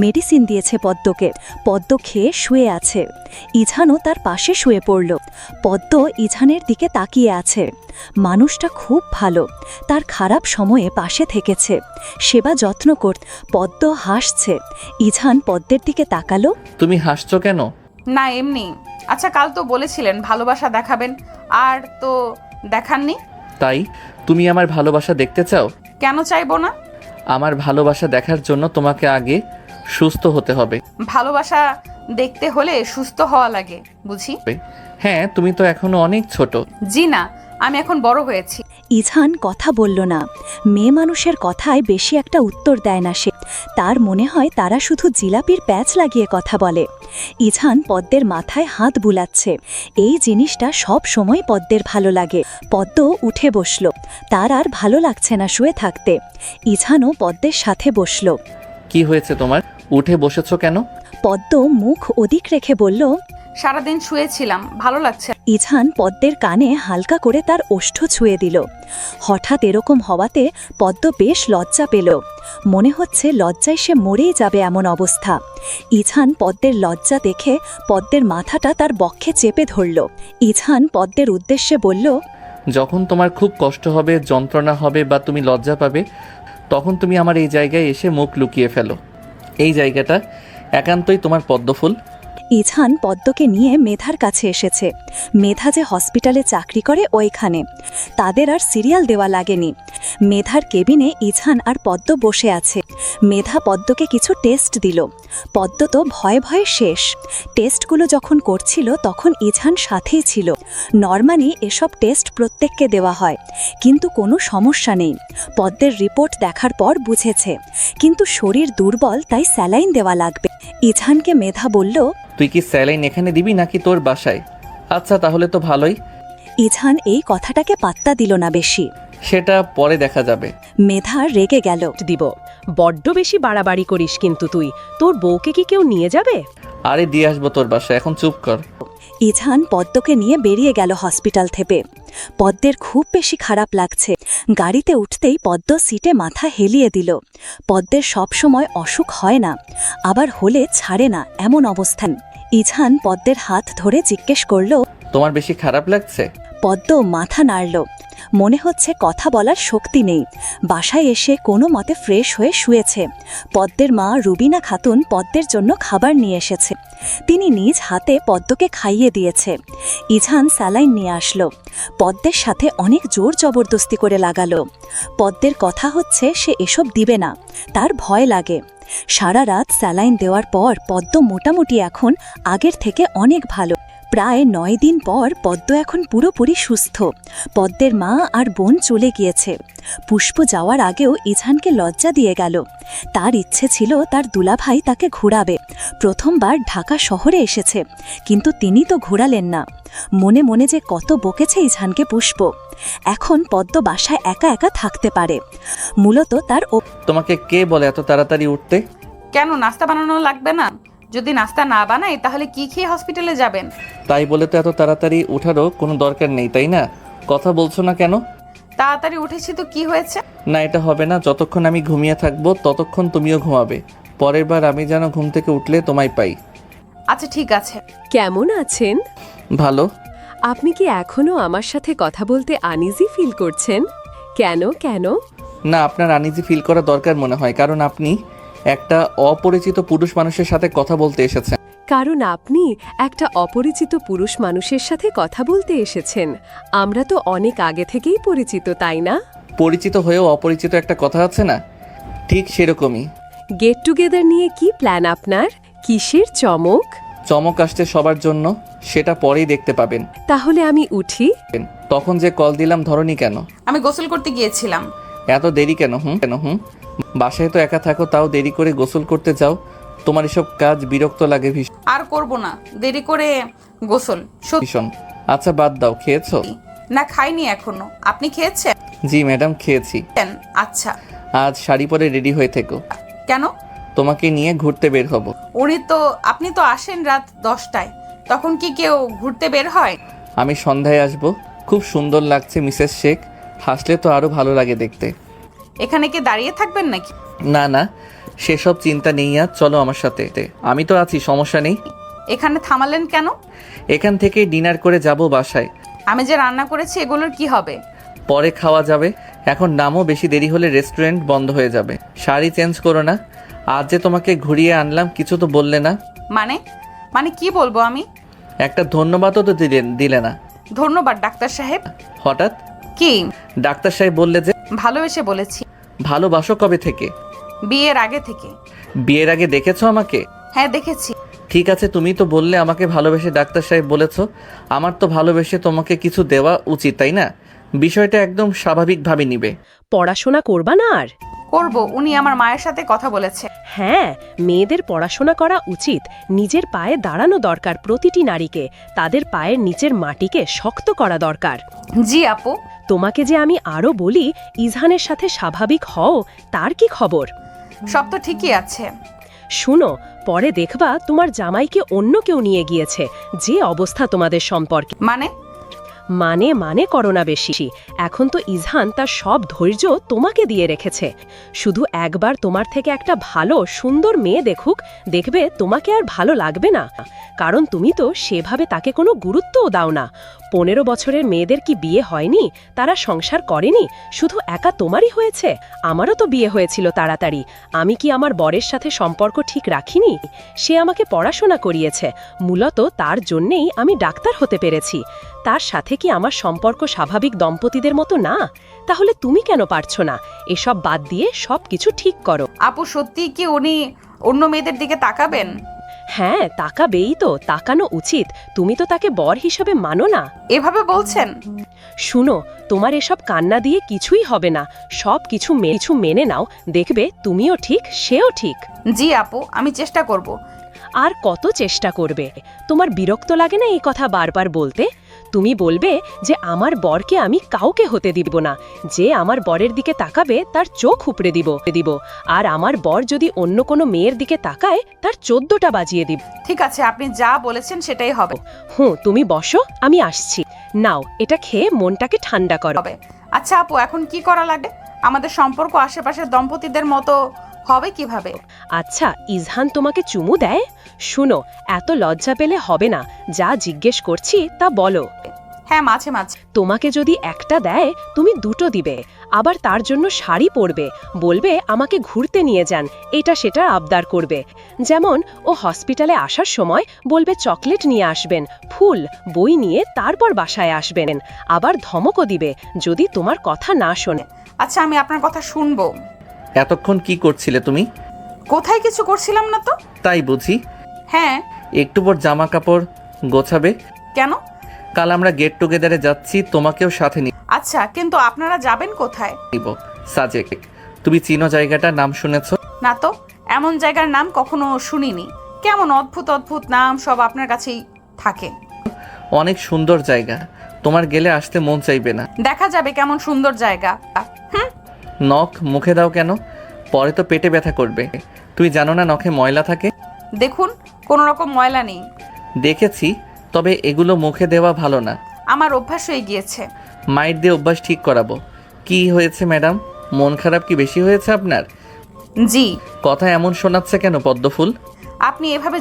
মেডিসিন দিয়েছে পদ্মকে। পদ্ম খেয়ে শুয়ে আছে। ইছানও তার পাশে শুয়ে পড়ল। পদ্ম ইছানের দিকে তাকিয়ে আছে। মানুষটা খুব ভালো, তার খারাপ সময়ে পাশে থেকেছে, সেবা যত্ন পদ্ম হাসছে। ইছান পদ্মের দিকে তাকালো। তুমি হাসছো কেন? না এমনি। আচ্ছা কাল তো বলেছিলেন ভালোবাসা দেখাবেন, আর তো দেখাননি। তাই তুমি আমার ভালোবাসা দেখতে চাও? কেন চাইবো না? আমার ভালোবাসা দেখার জন্য তোমাকে আগে সুস্থ হতে হবে। ভালোবাসা দেখতে হলে সুস্থ হওয়া লাগে বুঝি? হ্যাঁ, তুমি তো এখনো অনেক ছোট। জি না, আমি এখন বড় হয়েছি। ইছান কথা বলল না। মেয়ে মানুষের কথায় বেশি একটা উত্তর দেয় না সে। তার মনে হয় তারা শুধু জিলাপির প্যাচ লাগিয়ে কথা বলে। ইছান পদ্মের মাথায় হাত বুলাচ্ছে। এই জিনিসটা সব সময় পদ্মের ভালো লাগে। পদ্ম উঠে বসল। তার আর ভালো লাগছে না শুয়ে থাকতে। ইছানও পদ্মের সাথে বসল। কি হয়েছে তোমার? উঠে বসেছো কেন? পদ্ম মুখ ওদিক রেখে বলল, সারাদিন শুয়েছিলাম, ভালো লাগছে। ইছান পদ্মের কানে হালকা করে তার ওষ্ঠ ছুঁয়ে দিল। হঠাৎ এরকম হওয়াতে পদ্ম বেশ লজ্জা পেল। মনে হচ্ছে লজ্জায় সে মরেই যাবে এমন অবস্থা। ইছান পদ্মের লজ্জা দেখে পদ্মের মাথাটা তার বক্ষে চেপে ধরল। ইছান পদ্মের উদ্দেশ্যে বলল, যখন তোমার খুব কষ্ট হবে, যন্ত্রণা হবে বা তুমি লজ্জা পাবে, তখন তুমি আমার এই জায়গায় এসে মুখ লুকিয়ে ফেলো। এই জায়গাটা একান্তই তোমার পদ্মফুল। ইছান পদ্মকে নিয়ে মেধার কাছে এসেছে। মেধা যে হসপিটালে চাকরি করে ওইখানে। তাদের আর সিরিয়াল দেওয়া লাগেনি। মেধার কেবিনে ইছান আর পদ্ম বসে আছে। মেধা পদ্মকে কিছু টেস্ট দিল। পদ্ম তো ভয়ে ভয়ে শেষ। টেস্টগুলো যখন করছিল তখন ইছান সাথেই ছিল। নরমালি এসব টেস্ট প্রত্যেককে দেওয়া হয়, কিন্তু কোনো সমস্যা নেই। পদ্মের রিপোর্ট দেখার পর বুঝেছে, কিন্তু শরীর দুর্বল, তাই স্যালাইন দেওয়া লাগবে। ইছানকে মেধা বলল, তুই কি স্যালাইন এখানে দিবি নাকি তোর বাসায়? আচ্ছা তাহলে তো ভালোই। ইছান এই কথাটাকে পাত্তা দিল না বেশি। সেটা পরে দেখা যাবে। মেধা রেগে গেল। দিব বড্ড বেশি বাড়াবাড়ি করিস কিন্তু তুই। তোর বউকে কি কেউ নিয়ে যাবে? আরে দিয়ে আসবো তোর বাসায়, এখন চুপ কর। ইছান পদ্মকে নিয়ে বেরিয়ে গেল হসপিটাল থেকে। পদ্মের খুব বেশি খারাপ লাগছে। গাড়িতে উঠতেই পদ্ম সিটে মাথা হেলিয়ে দিল। পদ্মের সবসময় অসুখ হয় না, আবার হলে ছাড়ে না এমন অবস্থান। ইছান পদ্মের হাত ধরে জিজ্ঞেস করল, তোমার বেশি খারাপ লাগছে? পদ্ম মাথা নাড়ল। মনে হচ্ছে কথা বলার শক্তি নেই। বাসায় এসে কোনো মতে ফ্রেশ হয়ে শুয়েছে। পদ্মের মা রুবিনা খাতুন পদ্মের জন্য খাবার নিয়ে এসেছে। তিনি নিজ হাতে পদ্মকে খাইয়ে দিয়েছে। ইছান স্যালাইন নিয়ে আসলো। পদ্মের সাথে অনেক জোর জবরদস্তি করে লাগালো। পদ্মের কথা হচ্ছে সে এসব দিবে না, তার ভয় লাগে। সারা রাত স্যালাইন দেওয়ার পর পদ্ম মোটামুটি এখন আগের থেকে অনেক ভালো। প্রায় 9 দিন পর পদ্ম এখন পুরোপুরি সুস্থ। পদ্মের মা আর বোন চলে গিয়েছে। পুষ্প যাওয়ার আগেও ইছানকে লজ্জা দিয়ে গেল। তার ইচ্ছে ছিল তার দুলাভাই তাকে ঘোরাবে। প্রথমবার ঢাকা শহরে এসেছে, কিন্তু তিনি তো ঘোরালেন না। মনে মনে যে কত বকেছে ইছানকে পুষ্প। এখন পদ্ম বাসায় একা একা থাকতে পারে। মূলত তার তোমাকে কে বলে এত তাড়াতাড়ি উঠতে? কেন নাস্তা বানানো লাগবে না? যদি নাস্তা না বানাই তাহলে কি খেয়ে হসপিটালে যাবেন? তাই বলে তো এত তাড়াতাড়ি উঠারও কোনো দরকার নেই, তাই না? কথা বলছো না কেন? তাড়াতাড়ি উঠেছি তো কি হয়েছে? না, এটা হবে না। যতক্ষণ আমি ঘুমিয়ে থাকবো ততক্ষণ তুমিও ঘুমাবে। পরের বার আমি যেন ঘুম থেকে উঠলে তোমায় পাই। আচ্ছা ঠিক আছে। কেমন আছেন? ভালো। আপনি কি এখনো আমার সাথে কথা বলতে আনইজি ফিল করছেন? কেন কেন? না, আপনার আনইজি ফিল করা দরকার মনে হয়, কারণ আপনি একটা অপরিচিত পুরুষ মানুষের সাথে কথা বলতে এসেছেন। কারণ আপনি একটা অপরিচিত পুরুষ মানুষের সাথে কথা বলতে এসেছেন। আমরা তো অনেক আগে থেকেই পরিচিত, তাই না? পরিচিত হয়েও অপরিচিত একটা কথা আছে না, ঠিক সেরকমই। গেট টুগেদার নিয়ে কি প্ল্যান আপনার? কিসের চমক? চমক আসছে সবার জন্য, সেটা পরেই দেখতে পাবেন। তাহলে আমি উঠি? তখন যে কল দিলাম ধরনি কেন? আমি গোসল করতে গিয়েছিলাম। এত দেরি কেন? বাসায় তো একা থাকো, তাও দেরি করে গোসল করতে যাও। তোমার এসব কাজ বিরক্ত লাগে আর করব না দেরি করে গোসল। ভীষণ। আচ্ছা বাদ দাও, খেয়েছো? না খাইনি এখনো। আপনি খেয়েছেন? জি ম্যাডাম, খেয়েছি। আচ্ছা আজ শাড়ি পরে রেডি হয়ে থেকো, কেন? তোমাকে নিয়ে ঘুরতে বের হব। আপনি তো আসেন রাত 10টায়, তখন কি কেউ ঘুরতে বের হয়? আমি সন্ধ্যায় আসব। খুব সুন্দর লাগছে মিসেস শেখ, হাসলে তো আরও ভালো লাগে দেখতে। এখানে কি দাঁড়িয়ে থাকবেন নাকি? না না, সেসব চিন্তা নেই, আজ চলো আমার সাথে। আমি তো আছি, সমস্যা নেই। এখানে থামালেন কেন? এখান থেকেই ডিনার করে যাব বাসায়। আমি যে রান্না করেছি এগুলোর কি হবে? পরে খাওয়া যাবে, এখন নামও, বেশি দেরি হলে রেস্টুরেন্ট বন্ধ হয়ে যাবে। শাড়ি চেঞ্জ করো না। আজ যে তোমাকে ঘুরিয়ে আনলাম, কিছু তো বললে না। মানে মানে কি বলবো আমি? একটা ধন্যবাদও তো দিলে না। ধন্যবাদ ডাক্তার সাহেব। হঠাৎ কি? ডাক্তার সাহেব বললে যে। ভালোবেসে বলেছি। ভালোবাসো কবে থেকে? বিয়ের আগে থেকে। বিয়ের আগে দেখেছো আমাকে? হ্যাঁ দেখেছি। ঠিক আছে, তুমি তো বললে আমাকে ভালোবেসে ডাক্তার সাহেব বলেছো। আমার তো ভালোবেসে তোমাকে কিছু দেওয়া উচিত, তাই না? বিষয়টা একদম স্বাভাবিকভাবে নিবে। পড়াশোনা করবা না আর? করব, উনি আমার মায়ের সাথে কথা বলেছে। হ্যাঁ, মেয়েদের পড়াশোনা করা উচিত। নিজের পায়ে দাঁড়ানো দরকার প্রতিটি নারীকে। তাদের পায়ের নিচের মাটিকে শক্ত করা দরকার। জি আপু। তোমাকে যে আমি আরও বলি ইজহানের সাথে স্বাভাবিক হও, তার কি খবর? সব তো ঠিকই আছে। শুনো, পরে দেখবা তোমার জামাইকে অন্য কেউ নিয়ে গিয়েছে। যে অবস্থা তোমাদের সম্পর্কে। মানে? মানে করো না বেশি। এখন তো ইজহান তার সব ধৈর্য তোমাকে দিয়ে রেখেছে। শুধু একবার তোমার থেকে একটা ভালো সুন্দর মেয়ে দেখুক, দেখবে তোমাকে আর ভালো লাগবে না। কারণ তুমি তো সেভাবে তাকে কোনো গুরুত্বও দাও না। 15 বছরের মেয়েদের কি বিয়ে হয়নি? তারা সংসার করেনি? শুধু একা তোমারই হয়েছে? আমারও তো বিয়ে হয়েছিল তাড়াতাড়ি। আমি কি আমার বরের সাথে সম্পর্ক ঠিক রাখিনি? সে আমাকে পড়াশোনা করিয়েছে। মূলত তার জন্যেই আমি ডাক্তার হতে পেরেছি। তার সাথে কি আমার সম্পর্ক স্বাভাবিক দম্পতিদের মতো না? তাহলে তুমি কেন পারছো না? এসব বাদ দিয়ে সব কিছু ঠিক করো। আপু সত্যি কি উনি অন্য মেয়েদের দিকে তাকাবেন? হ্যাঁ, তাকাবেই তো, তাকানো উচিত। তুমি তো তাকে বর হিসেবে মানো না। এভাবে বলছেন? শুনো, তোমার এসব কান্না দিয়ে কিছুই হবে না। সব কিছু মেনে নাও, দেখবে তুমিও ঠিক, সেও ঠিক। জি আপু, আমি চেষ্টা করব। আর কত চেষ্টা করবে? তোমার বিরক্ত লাগে না এই কথা বারবার বলতে? তুমি বলবে যে আমার বরকে আমি কাউকে হতে দিব না। যে আমার বরের দিকে তাকাবে তার চোখ উপড়ে দিব। আর আমার বর যদি অন্য কোনো মেয়ের দিকে তাকায় তার 14টা বাজিয়ে দিব। ঠিক আছে, আপনি যা বলেছেন সেটাই হবে। তুমি বসো, আমি আসছি। নাও, এটা খেয়ে মনটাকে ঠান্ডা করো। হবে। আচ্ছা আপু, এখন কি করা লাগে? আমাদের সম্পর্ক আশেপাশের দম্পতিদের মতো হবে কিভাবে? আচ্ছা, ইজহান তোমাকে চুমু দেয়? শুনো, এত লজ্জা পেলে হবে না। যা জিজ্ঞেস করছি তা বলো। হ্যাঁ, মাঝে মাঝে। তোমাকে যদি একটা দেয় তুমি 2টো দিবে। আবার তার জন্য শাড়ি পরবে, বলবে আমাকে ঘুরতে নিয়ে যান, এটা সেটা আবদার করবে। যেমন ও হসপিটালে আসার সময় বলবে চকলেট নিয়ে আসবেন, ফুল, বই নিয়ে তারপর বাসায় আসবেন। আবার ধমকও দিবে যদি তোমার কথা না শোনে। আচ্ছা, আমি আপনার কথা শুনবো। এতক্ষণ কি করছিলে তুমি? কোথায় কিছু করছিলাম না তো। তাই বুঝি? হ্যাঁ। একটু পর জামা কাপড় গোছাবে। কেন? কাল আমরা গেট টুগেদারে যাচ্ছি, তোমাকেও সাথে আচ্ছা, কিন্তু আপনারা যাবেন কোথায়? নিব। সাজেক। তুমি চিনো জায়গাটার নাম শুনেছো? না তো, এমন জায়গার নাম কখনো শুনিনি। কেমন অদ্ভুত অদ্ভুত নাম সব আপনার কাছেই থাকে। অনেক সুন্দর জায়গা, তোমার গেলে আসতে মন চাইবে না। দেখা যাবে কেমন সুন্দর জায়গা। নখ মুখে দাও কেন? পরে তো পেটে ব্যথা করবে। তুমি জানো না নখে ময়লা থাকে? দেখুন, কোনো রকম ময়লা নেই। দেখেছি, তবে এগুলো মুখে দেওয়া ভালো না। আমার অভ্যাস হয়ে গিয়েছে। মাইট দিয়ে অভ্যাস ঠিক করাবো। কি হয়েছে ম্যাডাম, মন খারাপ কি বেশি হয়েছে আপনার? জি। কথা এমন শোনাচ্ছে কেন পদ্মফুল? আপনি এভাবে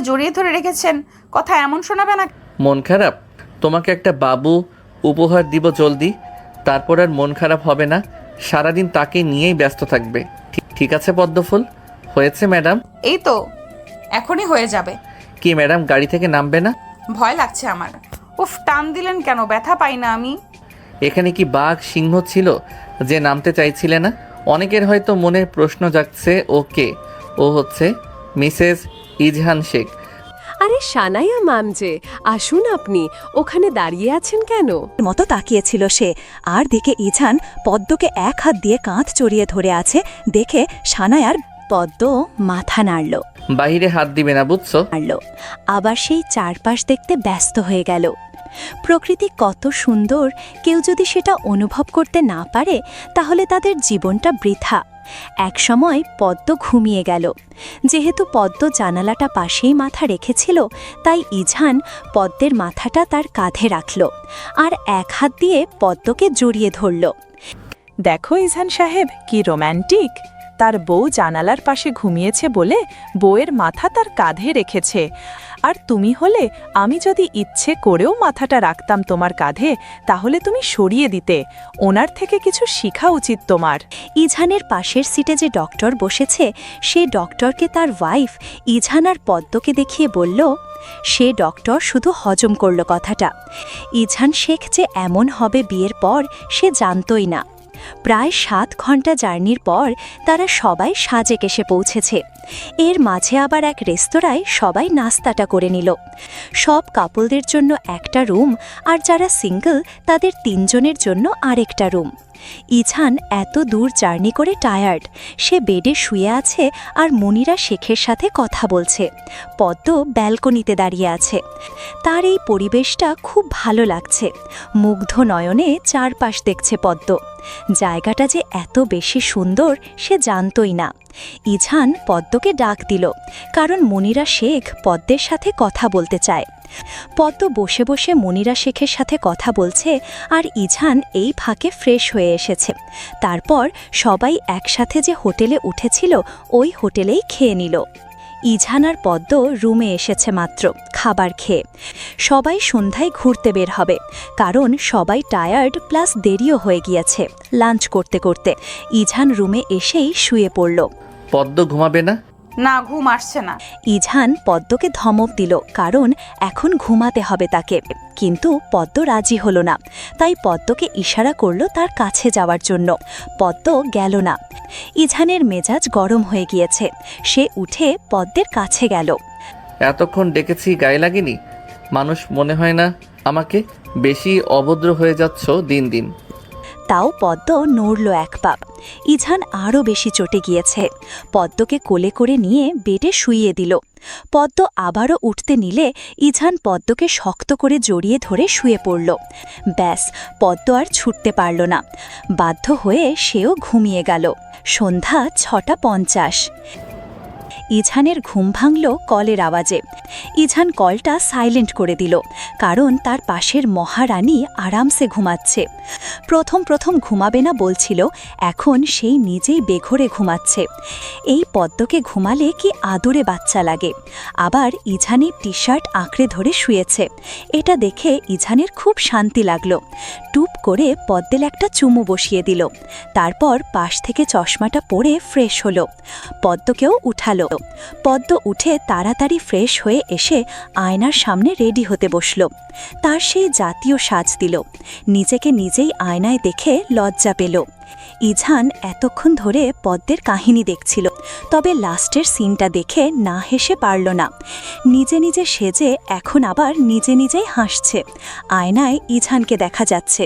জড়িয়ে ধরে রেখেছেন, কথা এমন শোনাবে না। মন খারাপ? তোমাকে একটা বাবু উপহার দিব জলদি, তারপর আর মন খারাপ হবে না। সারাদিন তাকে নিয়েই ব্যস্ত থাকবে। ঠিক আছে পদ্মফুল? হয়েছে ম্যাডাম? এই তো এখনই হয়ে যাবে। কি ম্যাডাম, গাড়ি থেকে নামবে না? ভয় লাগছে আমার। উফ, টান দিলেন কেন? ব্যথা পাই না আমি। এখানে কি বাঘ সিংহ ছিল যে নামতে চাইছিলে না? অনেকের হয়তো মনে প্রশ্ন জাগছে, ওকে, ও হচ্ছে মিসেস ইজহান শেখ। আরে সানায়া ম্যাম যে, আসুন আপনি। ওখানে দাঁড়িয়ে আছেন কেন? মতো তাকিয়েছিল সে, আর দেখে ইজহান পদ্মকে এক হাত দিয়ে কাঁধ চড়িয়ে ধরে আছে দেখে সানায়ার পদ্ম মাথা নাড়ল। বাহিরে হাত দিবে না, বুঝছো? আবার সেই চারপাশ দেখতে ব্যস্ত হয়ে গেল। প্রকৃতি কত সুন্দর, কেউ যদি সেটা অনুভব করতে না পারে তাহলে তাদের জীবনটা বৃথা। একসময় পদ্ম ঘুমিয়ে গেল। যেহেতু পদ্ম জানালাটা পাশেই মাথা রেখেছিল, তাই ইঝান পদ্মের মাথাটা তার কাঁধে রাখল আর এক হাত দিয়ে পদ্মকে জড়িয়ে ধরল। দেখো ইজান সাহেব, কি রোম্যান্টিক। তার বউ জানালার পাশে ঘুমিয়েছে বলে বউয়ের মাথা তার কাঁধে রেখেছে। আর তুমি হলে, আমি যদি ইচ্ছে করেও মাথাটা রাখতাম তোমার কাঁধে, তাহলে তুমি সরিয়ে দিতে। ওনার থেকে কিছু শেখা উচিত তোমার। ইঝানের পাশের সিটে যে ডক্টর বসেছে, সে ডক্টরকে তার ওয়াইফ ইঝান আর পদ্মকে দেখিয়ে বলল। সে ডক্টর শুধু হজম করল কথাটা। ইঝান শেখ যে এমন হবে বিয়ের পর সে জানতই না। প্রায় 7 ঘন্টা জার্নির পর তারা সবাই সাজেক এসে পৌঁছেছে। এর মাঝে আবার এক রেস্তোরাঁয় সবাই নাস্তাটা করে নিল। সব কাপলদের জন্য একটা রুম, আর যারা সিঙ্গল তাদের 3 জনের জন্য আরেকটা রুম। ইঝান এত দূর জার্নি করে টায়ার্ড। সে বেডে শুয়ে আছে আর মনিরা শেখের সাথে কথা বলছে। পদ্ম ব্যালকনিতে দাঁড়িয়ে আছে। তার এই পরিবেশটা খুব ভালো লাগছে। মুগ্ধ নয়নে চারপাশ দেখছে পদ্ম। জায়গাটা যে এত বেশি সুন্দর সে জানতই না। ইঝান পদ্মকে ডাক দিল, কারণ মনিরা শেখ পদ্মের সাথে কথা বলতে চায়। পদ্ম বসে বসে মনিরা শেখের সাথে কথা বলছে, আর ইঝান এই ফাঁকে ফ্রেশ হয়ে এসেছে। তারপর সবাই একসাথে যে হোটেলে উঠেছিল ওই হোটেলেই খেয়ে নিল। ইঝান আর পদ্ম রুমে এসেছে মাত্র খাবার খেয়ে। সবাই সন্ধ্যায় ঘুরতে বের হবে, কারণ সবাই টায়ার্ড প্লাস দেরিও হয়ে গিয়েছে লাঞ্চ করতে করতে। ইঝান রুমে এসেই শুয়ে পড়ল। পদ্ম ঘুমাবে না? না, ঘুম আসছে না। ইঝান পদ্মকে ধমক দিল, কারণ এখন ঘুমাতে হবে তাকে। কিন্তু পদ্ম রাজি হল না, তাই পদ্মকে ইশারা করল তার কাছে যাওয়ার জন্য। পদ্ম গেল না। ইঝানের মেজাজ গরম হয়ে গিয়েছে। সে উঠে পদ্মের কাছে গেল। এতক্ষণ ডেকেছি, গায়ে লাগেনি? মানুষ মনে হয় না আমাকে? বেশি অভদ্র হয়ে যাচ্ছ দিন দিন। তাও পদ্ম নড়ল এক পা। ইঝান আরও বেশি চটে গিয়েছে। পদ্মকে কোলে করে নিয়ে বেডে শুইয়ে দিল। পদ্ম আবারও উঠতে নিলে ইঝান পদ্মকে শক্ত করে জড়িয়ে ধরে শুয়ে পড়ল। ব্যাস, পদ্ম আর ছুটতে পারল না। বাধ্য হয়ে সেও ঘুমিয়ে গেল। সন্ধ্যা 6:50। ইঝানের ঘুম ভাঙল কলের আওয়াজে। ইঝান কলটা সাইলেন্ট করে দিল, কারণ তার পাশের মহারানী আরামসে ঘুমাচ্ছে। প্রথম ঘুমাবে না বলছিল, এখন সেই নিজেই বেঘরে ঘুমাচ্ছে। এই পদ্মকে ঘুমালে কি আদরে বাচ্চা লাগে। আবার ইঝানের টি শার্ট আঁকড়ে ধরে শুয়েছে। এটা দেখে ইঝানের খুব শান্তি লাগলো। টুপ করে পদ্মের একটা চুমু বসিয়ে দিল। তারপর পাশ থেকে চশমাটা পরে ফ্রেশ হলো। পদ্মকেও উঠালো। পদ্ম উঠে তাড়াতাড়ি ফ্রেশ হয়ে এসে আয়নার সামনে রেডি হতে বসল। তার সেই জাতীয় সাজ দিল। নিজেকে নিজেই আয়নায় দেখে লজ্জা পেল। ইঝান এতক্ষণ ধরে পদ্মের কাহিনী দেখছিল, তবে লাস্টের সিনটা দেখে না হেসে পারল না। নিজে নিজে সেজে এখন আবার নিজে নিজেই হাসছে। আয়নায় ইঝানকে দেখা যাচ্ছে।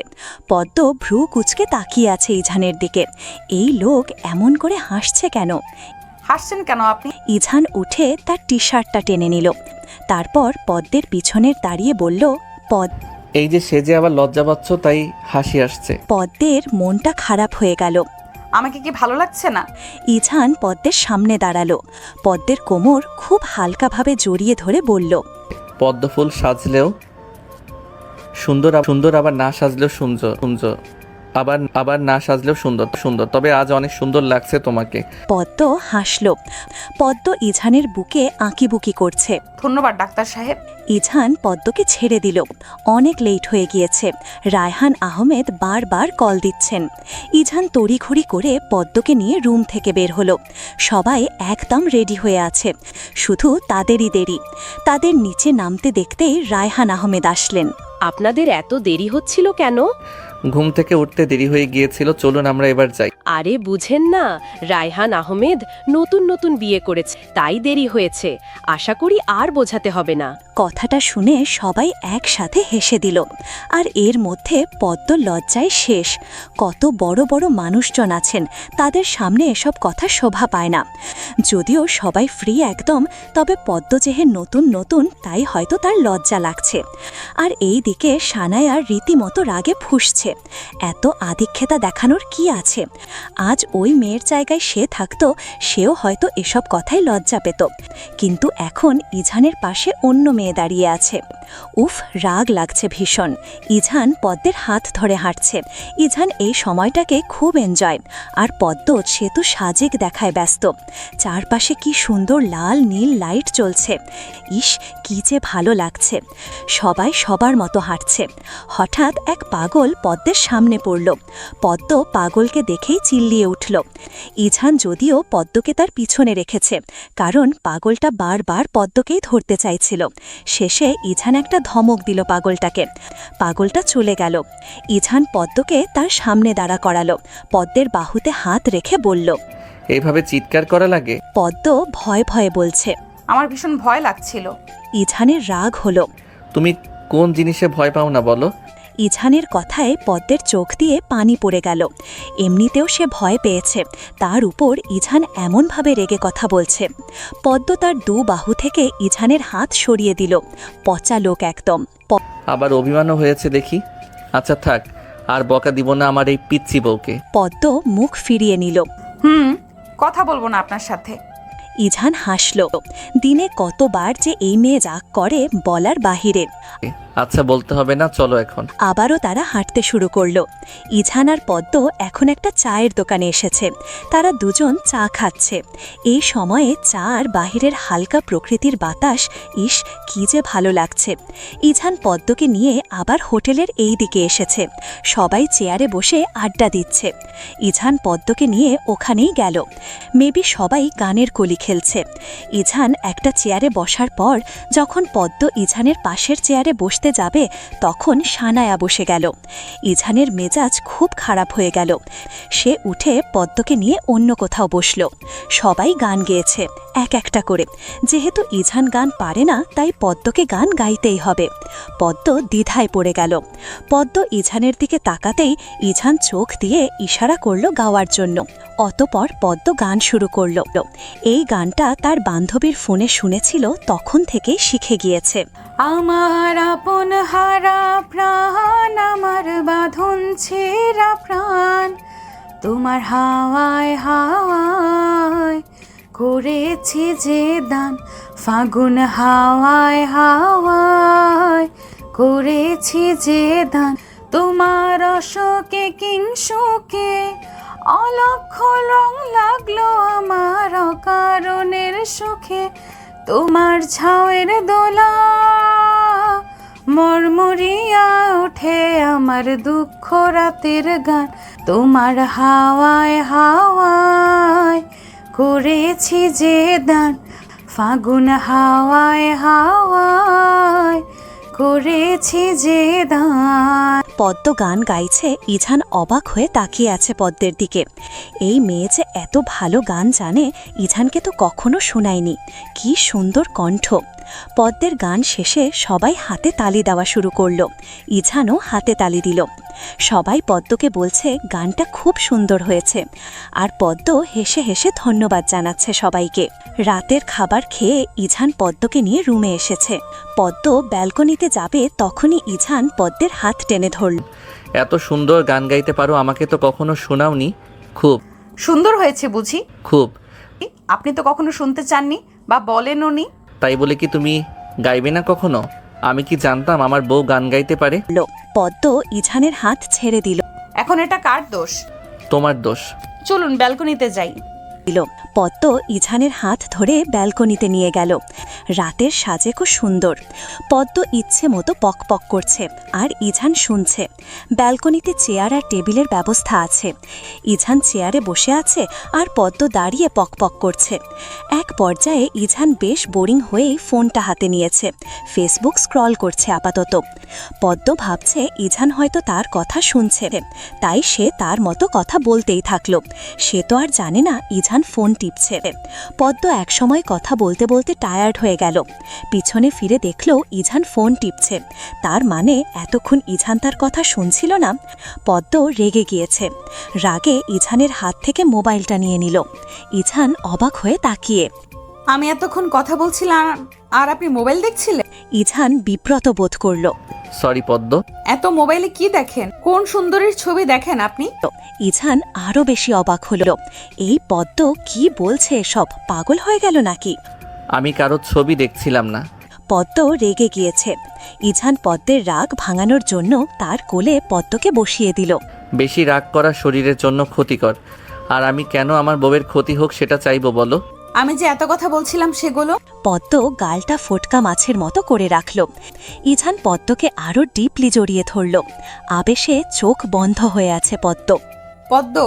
পদ্ম ভ্রু কুঁচকে তাকিয়ে আছে ইঝানের দিকে। এই লোক এমন করে হাসছে কেন? হাসছেন কেন আপনি? ইঝান উঠে তার টি শার্টটা টেনে নিল। তারপর পদ্মের পিছনের দাঁড়িয়ে বলল, এই যে সেজে আবার লজ্জা পাচ্ছ তাই হাসি আসছে। পদ্মের মনটা খারাপ হয়ে গেল। আমাকে কি ভালো লাগছে না? ইঝান পদ্মের সামনে দাঁড়ালো। পদ্মের কোমর খুব হালকাভাবে জড়িয়ে ধরে বলল, পদ্মফুল সাজলেও সুন্দর, আবার না সাজলেও সুন্দর, আবার না সাজলেও সুন্দর। তবে আজ অনেক সুন্দর লাগছে তোমাকে। পদ্ম হাসল। পদ্ম ইঝানের বুকে আঁকিবুকি করছে। ধন্যবাদ ডাক্তার সাহেব। ইঝান পদ্মকে ছেড়ে দিল। অনেক লেট হয়ে গিয়েছে। রায়হান আহমেদ বারবার কল দিচ্ছেন। ইঝান তড়িঘড়ি করে পদ্মকে নিয়ে রুম থেকে বের হলো। সবাই একদম রেডি হয়ে আছে, শুধু তাদেরই দেরি। তাদের নিচে নামতে দেখতেই রায়হান আহমেদ আসলেন। আপনাদের এত দেরি হচ্ছিল কেন? ঘুম থেকে উঠতে দেরি হয়ে গিয়েছিল, চলুন আমরা এবার যাই। আরে বুঝেন না, রায়হান আহমেদ নতুন নতুন বিয়ে করেছে, তাই দেরি হয়েছে। আশা করি আর বোঝাতে হবে না। কথাটা শুনে সবাই একসাথে হেসে দিল। আর এর মধ্যে পদ্ম লজ্জায় শেষ। কত বড় বড় মানুষজন আছেন, তাদের সামনে এসব কথা শোভা পায় না। যদিও সবাই ফ্রি একদম, তবে পদ্ম যেহে নতুন নতুন, তাই হয়তো তার লজ্জা লাগছে। আর এই দিকে সানায়া রীতিমতো রাগে ফুঁসছে। এত আধিক্যতা দেখানোর কি আছে? আজ ওই মেয়ের জায়গায় সে থাকতো, সেও হয়তো এসব কথাই লজ্জা পেত। কিন্তু এখন ইঝানের পাশে অন্য মেয়ে দাঁড়িয়ে আছে। উফ, রাগ লাগছে ভীষণ। ইঝান পদ্মের হাত ধরে হাঁটছে। ইঝান এই সময়টাকে খুব এনজয়। আর পদ্ম সে তো সাজেক দেখায় ব্যস্ত। চারপাশে কি সুন্দর লাল নীল লাইট জ্বলছে। ইস, কি যে ভালো লাগছে। সবাই সবার মতো হাঁটছে। হঠাৎ এক পাগল পদ্মের সামনে পড়ল। পদ্ম পাগলকে দেখেই চিল্লিয়ে উঠল। ইঝান যদিও পদ্মকে তার পিছনে রেখেছে, কারণ পাগলটা বারবার পদ্মকেই ধরতে চাইছিল। শেষে ইঝান একটা ধমক দিল পাগলটাকে। পাগলটা চলে গেল। ইঝান পদ্মকে তার সামনে দাঁড়া করালো। পদ্মের বাহুতে হাত রেখে বলল, এইভাবে চিৎকার করা লাগে? পদ্ম ভয়ে ভয়ে বলছে। আমার ভীষণ ভয় লাগছিল। ইঝানের রাগ হলো। তুমি কোন জিনিসে ভয় পাও না বলো? ইঝানের কথায় পদ্মের চোখ দিয়ে পানি পড়ে গেল। এমনিতেও সে ভয় পেয়েছে, তার উপর ইঝান এমনভাবে রেগে কথা বলছে। পদ্ম তার দু বাহু থেকে ইঝানের হাত সরিয়ে দিল। পচা লোক একদম। আবার অভিমানও হয়েছে দেখি। আচ্ছা থাক, আর বকা দিব না আমার এই পিচ্চি বউকে। পদ্ম মুখ ফিরিয়ে নিল। কথা বলবো না আপনার সাথে। ইঝান হাসল। দিনে কতবার যে এই মেয়ে রাগ করে বলার বাহিরে। আচ্ছা বলতে হবে না, চলো এখন। আবারও তারা হাঁটতে শুরু করল। ইঝান আর পদ্ম এখন একটা চায়ের দোকানে এসেছে। তারা দুজন চা খাচ্ছে। এই সময়ে চা আর বাহিরের হালকা প্রকৃতির বাতাস, ইস কি যে ভালো লাগছে। ইঝান পদ্মকে নিয়ে আবার হোটেলের এই দিকে এসেছে। সবাই চেয়ারে বসে আড্ডা দিচ্ছে। ইঝান পদ্মকে নিয়ে ওখানেই গেল। মেবি সবাই গানের কলি খেলছে। ইঝান একটা চেয়ারে বসার পর যখন পদ্ম ইঝানের পাশের চেয়ারে বসতে যাবে, তখন সানায়া বসে গেল। ইঝানের মেজাজ খুব খারাপ হয়ে গেল। সে উঠে পদ্মকে নিয়ে অন্য কোথাও বসল। সবাই গান গেয়েছে এক একটা করে। যেহেতু ইঝান গান পারে না, তাই পদ্মকে গান গাইতেই হবে। পদ্ম দ্বিধায় পড়ে গেল। পদ্ম ইঝানের দিকে তাকাতেই ইঝান চোখ দিয়ে ইশারা করল গাওয়ার জন্য। অতপর পদ্ম গান শুরু করল। এই গানটা তার বান্ধবীর ফোনে শুনেছিল, তখন থেকেই শিখে গিয়েছে। আমার আপন হারা প্রাণ, আমার বাঁধন ছেঁড়া প্রাণ, তোমার হাওয়ায় হাওয়ায় করেছি যে দান, ফাগুন হাওয়ায় হাওয়ায় করেছি যে দান, তোমার অশোকে কিংশোকে অলক্ষ রং লাগলো আমার অকারণের সুখে, তোমার ছাওয়ের দোলা মরমরিয়া ওঠে আমার দুঃখ রাতের গান, তোমার হাওয়ায় হাওয়ায় করেছি যে দান, ফাগুন হাওয়ায় হাওয়ায় করেছি যে দান। পদ্ম গান গাইছে। ইঝান অবাক হয়ে তাকিয়ে আছে পদ্মের দিকে। এই মেয়ে যে এত ভালো গান জানে, ইঝানকে তো কখনো শোনায়নি। কি সুন্দর কণ্ঠ। পদ্মের গান শেষে সবাই হাতে তালি দেওয়া শুরু করল। ইঝানও হাতে তালি দিল। সবাই পদ্মকে বলছে গানটা খুব সুন্দর হয়েছে। আর পদ্ম হেসে হেসে ধন্যবাদ জানাচ্ছে সবাইকে। রাতের খাবার খেয়ে ইঝান পদ্মকে নিয়ে রুমে এসেছে। পদ্ম ব্যালকনিতে যাবে, তখনই ইঝান পদ্মের হাত টেনে ধরল। এত সুন্দর গান গাইতে পারো, আমাকে তো কখনো শোনাওনি। খুব সুন্দর হয়েছে বুঝি? খুব। আপনি তো কখনো শুনতে চাননি বা বলেনও নি। তাই বলে কি তুমি গাইবে না কখনো? আমি কি জানতাম আমার বউ গান গাইতে পারে? পদ্ম ইঝানের হাত ছেড়ে দিল। এখন এটা কার দোষ? তোমার দোষ। চলুন ব্যালকনিতে যাই। দিল। পদ্ম ইছানের হাত ধরে ব্যালকনিতে নিয়ে গেল। রাতের সাজে খুব সুন্দর। পদ্ম ইচ্ছে মতো পক পক করছে আর ইছান শুনছে। ব্যালকনিতে চেয়ার আর টেবিলের ব্যবস্থা আছে। ইছান চেয়ারে বসে আছে আর পদ্ম দাঁড়িয়ে পক পক করছে। এক পর্যায়ে ইছান বেশ বোরিং হয়েই ফোনটা হাতে নিয়েছে, ফেসবুক স্ক্রল করছে আপাতত। পদ্ম ভাবছে ইছান হয়তো তার কথা শুনছে, তাই সে তার মতো কথা বলতেই থাকলো। সে তো আর জানে না ইছান ফোন টিপছে। পদ্ম একসময় কথা বলতে বলতে টায়ার্ড হয়ে গেল। পিছনে ফিরে দেখল ইছান ফোন টিপছে। তার মানে এতক্ষণ ইছান তার কথা শুনছিল না। পদ্ম রেগে গিয়েছে। রাগে ইছানের হাত থেকে মোবাইলটা নিয়ে নিল। ইছান অবাক হয়ে তাকিয়ে, আমি এতক্ষণ কথা বলছিলাম আর আপনি মোবাইল দেখছিলেন? ইছান বিব্রত বোধ করল। সরি পদ্ম। এত মোবাইলে কি দেখেন? কোন সুন্দরীর ছবি দেখেন আপনি? ইছান আরও বেশি অবাক হল। এই পদ্ম কি বলছে এসব? পাগল হয়ে গেল নাকি? আমি কারোর ছবি দেখছিলাম না। পদ্ম রেগে গিয়েছে। ইছান পদ্মের রাগ ভাঙানোর জন্য তার কোলে পদ্মকে বসিয়ে দিল। বেশি রাগ করা শরীরের জন্য ক্ষতিকর, আর আমি কেন আমার বউয়ের ক্ষতি হোক সেটা চাইবো বলো? আমি যে এত কথা বলছিলাম সেগুলো। পদ্ম গালটা ফোটকা মাছের মতো করে রাখল। ইছান পদ্মকে আরও ডিপলি জড়িয়ে ধরল। আবেশে চোখ বন্ধ হয়ে আছে পদ্ম। পদ্ম,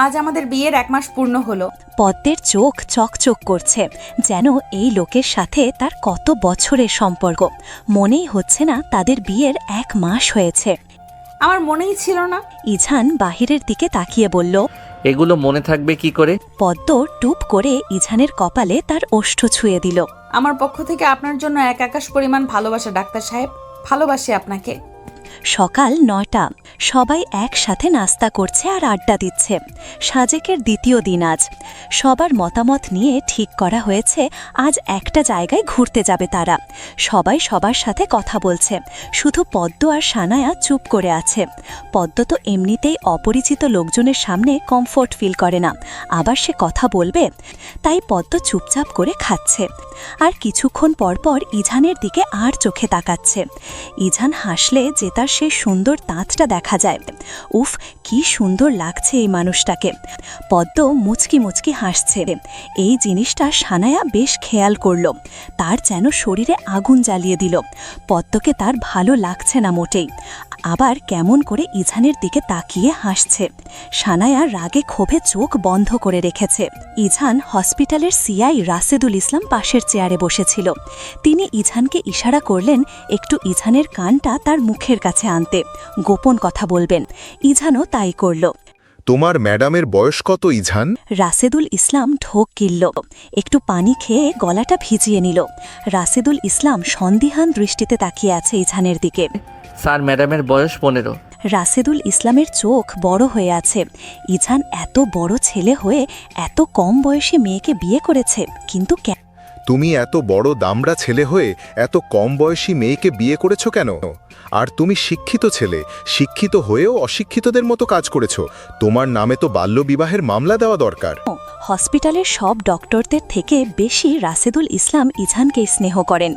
আজ আমাদের বিয়ের 1 মাস পূর্ণ হলো। পদ্মের চোখ চকচক করছে, যেন এই লোকের সাথে তার কত বছরের সম্পর্ক। মনেই হচ্ছে না তাদের বিয়ের 1 মাস হয়েছে। আমার মনেই ছিল না। ইছান বাহিরের দিকে তাকিয়ে বলল। এগুলো মনে থাকবে কি করে? পদ্ম টুপ করে ইছানের কপালে তার ওষ্ঠ ছুঁয়ে দিল। আমার পক্ষ থেকে আপনার জন্য 1 আকাশ পরিমাণ ভালোবাসা ডাক্তার সাহেব। ভালোবাসি আপনাকে। সকাল 9টা। সবাই একসাথে নাস্তা করছে আর আড্ডা দিচ্ছে। সাজেকের দ্বিতীয় দিন আজ। সবার মতামত নিয়ে ঠিক করা হয়েছে আজ একটা জায়গায় ঘুরতে যাবে তারা। সবাই সবার সাথে কথা বলছে, শুধু পদ্ম আর সানায়া চুপ করে আছে। পদ্ম তো এমনিতেই অপরিচিত লোকজনের সামনে কমফোর্ট ফিল করে না, আবার সে কথা বলবে। তাই পদ্ম চুপচাপ করে খাচ্ছে আর কিছুক্ষণ পরপর ইছানের দিকে আর চোখে তাকাচ্ছে। ইছান হাসলে যে তার সেই সুন্দর দাঁতটা দেখা যায়। উফ, কি সুন্দর লাগছে এই মানুষটাকে। পদ্ম মুচকি মুচকি হাসছে। এই জিনিসটা সানায়া বেশ খেয়াল করল। তার যেন শরীরে আগুন জ্বালিয়ে দিল। পদ্মকে তার ভালো লাগছে না মোটেই। আবার কেমন করে ইছানের দিকে তাকিয়ে হাসছে। সানায়া রাগে ক্ষোভে চোখ বন্ধ করে রেখেছে। ইছান হসপিটালের সিআই রাশেদুল ইসলাম পাশের চেয়ারে বসেছিল। তিনি ইছানকে ইশারা করলেন একটু ইছানের কানটা তার মুখের কাছে আনতে, গোপন কথা বলবেন। ইছানও তাই করল। তোমার ম্যাডামের বয়স কত ইছান? রাশেদুল ইসলাম ঢোক গিলল। একটু পানি খেয়ে গলাটা ভিজিয়ে নিল। রাশেদুল ইসলাম সন্দিহান দৃষ্টিতে তাকিয়ে আছে ইছানের দিকে। স্যার, ম্যাডামের বয়স 15। রাশেদুল ইসলামের চোখ বড় হয়ে আছে। ইছান এত বড় ছেলে হয়ে এত কম বয়সে মেয়েকে বিয়ে করেছে, কিন্তু তুমি এত বড় দামড়া ছেলে হয়ে এত কম বয়সী মেয়েকে বিয়ে করেছো কেন? আর তুমি শিক্ষিত ছেলে, শিক্ষিত হয়েও অশিক্ষিতদের মতো কাজ করেছো। তোমার নামে তো বাল্যবিবাহের মামলা দেওয়া দরকার। হসপিটালের সব ডক্টরদের থেকে বেশি রাশেদুল ইসলাম ইছানকেই স্নেহ করেন।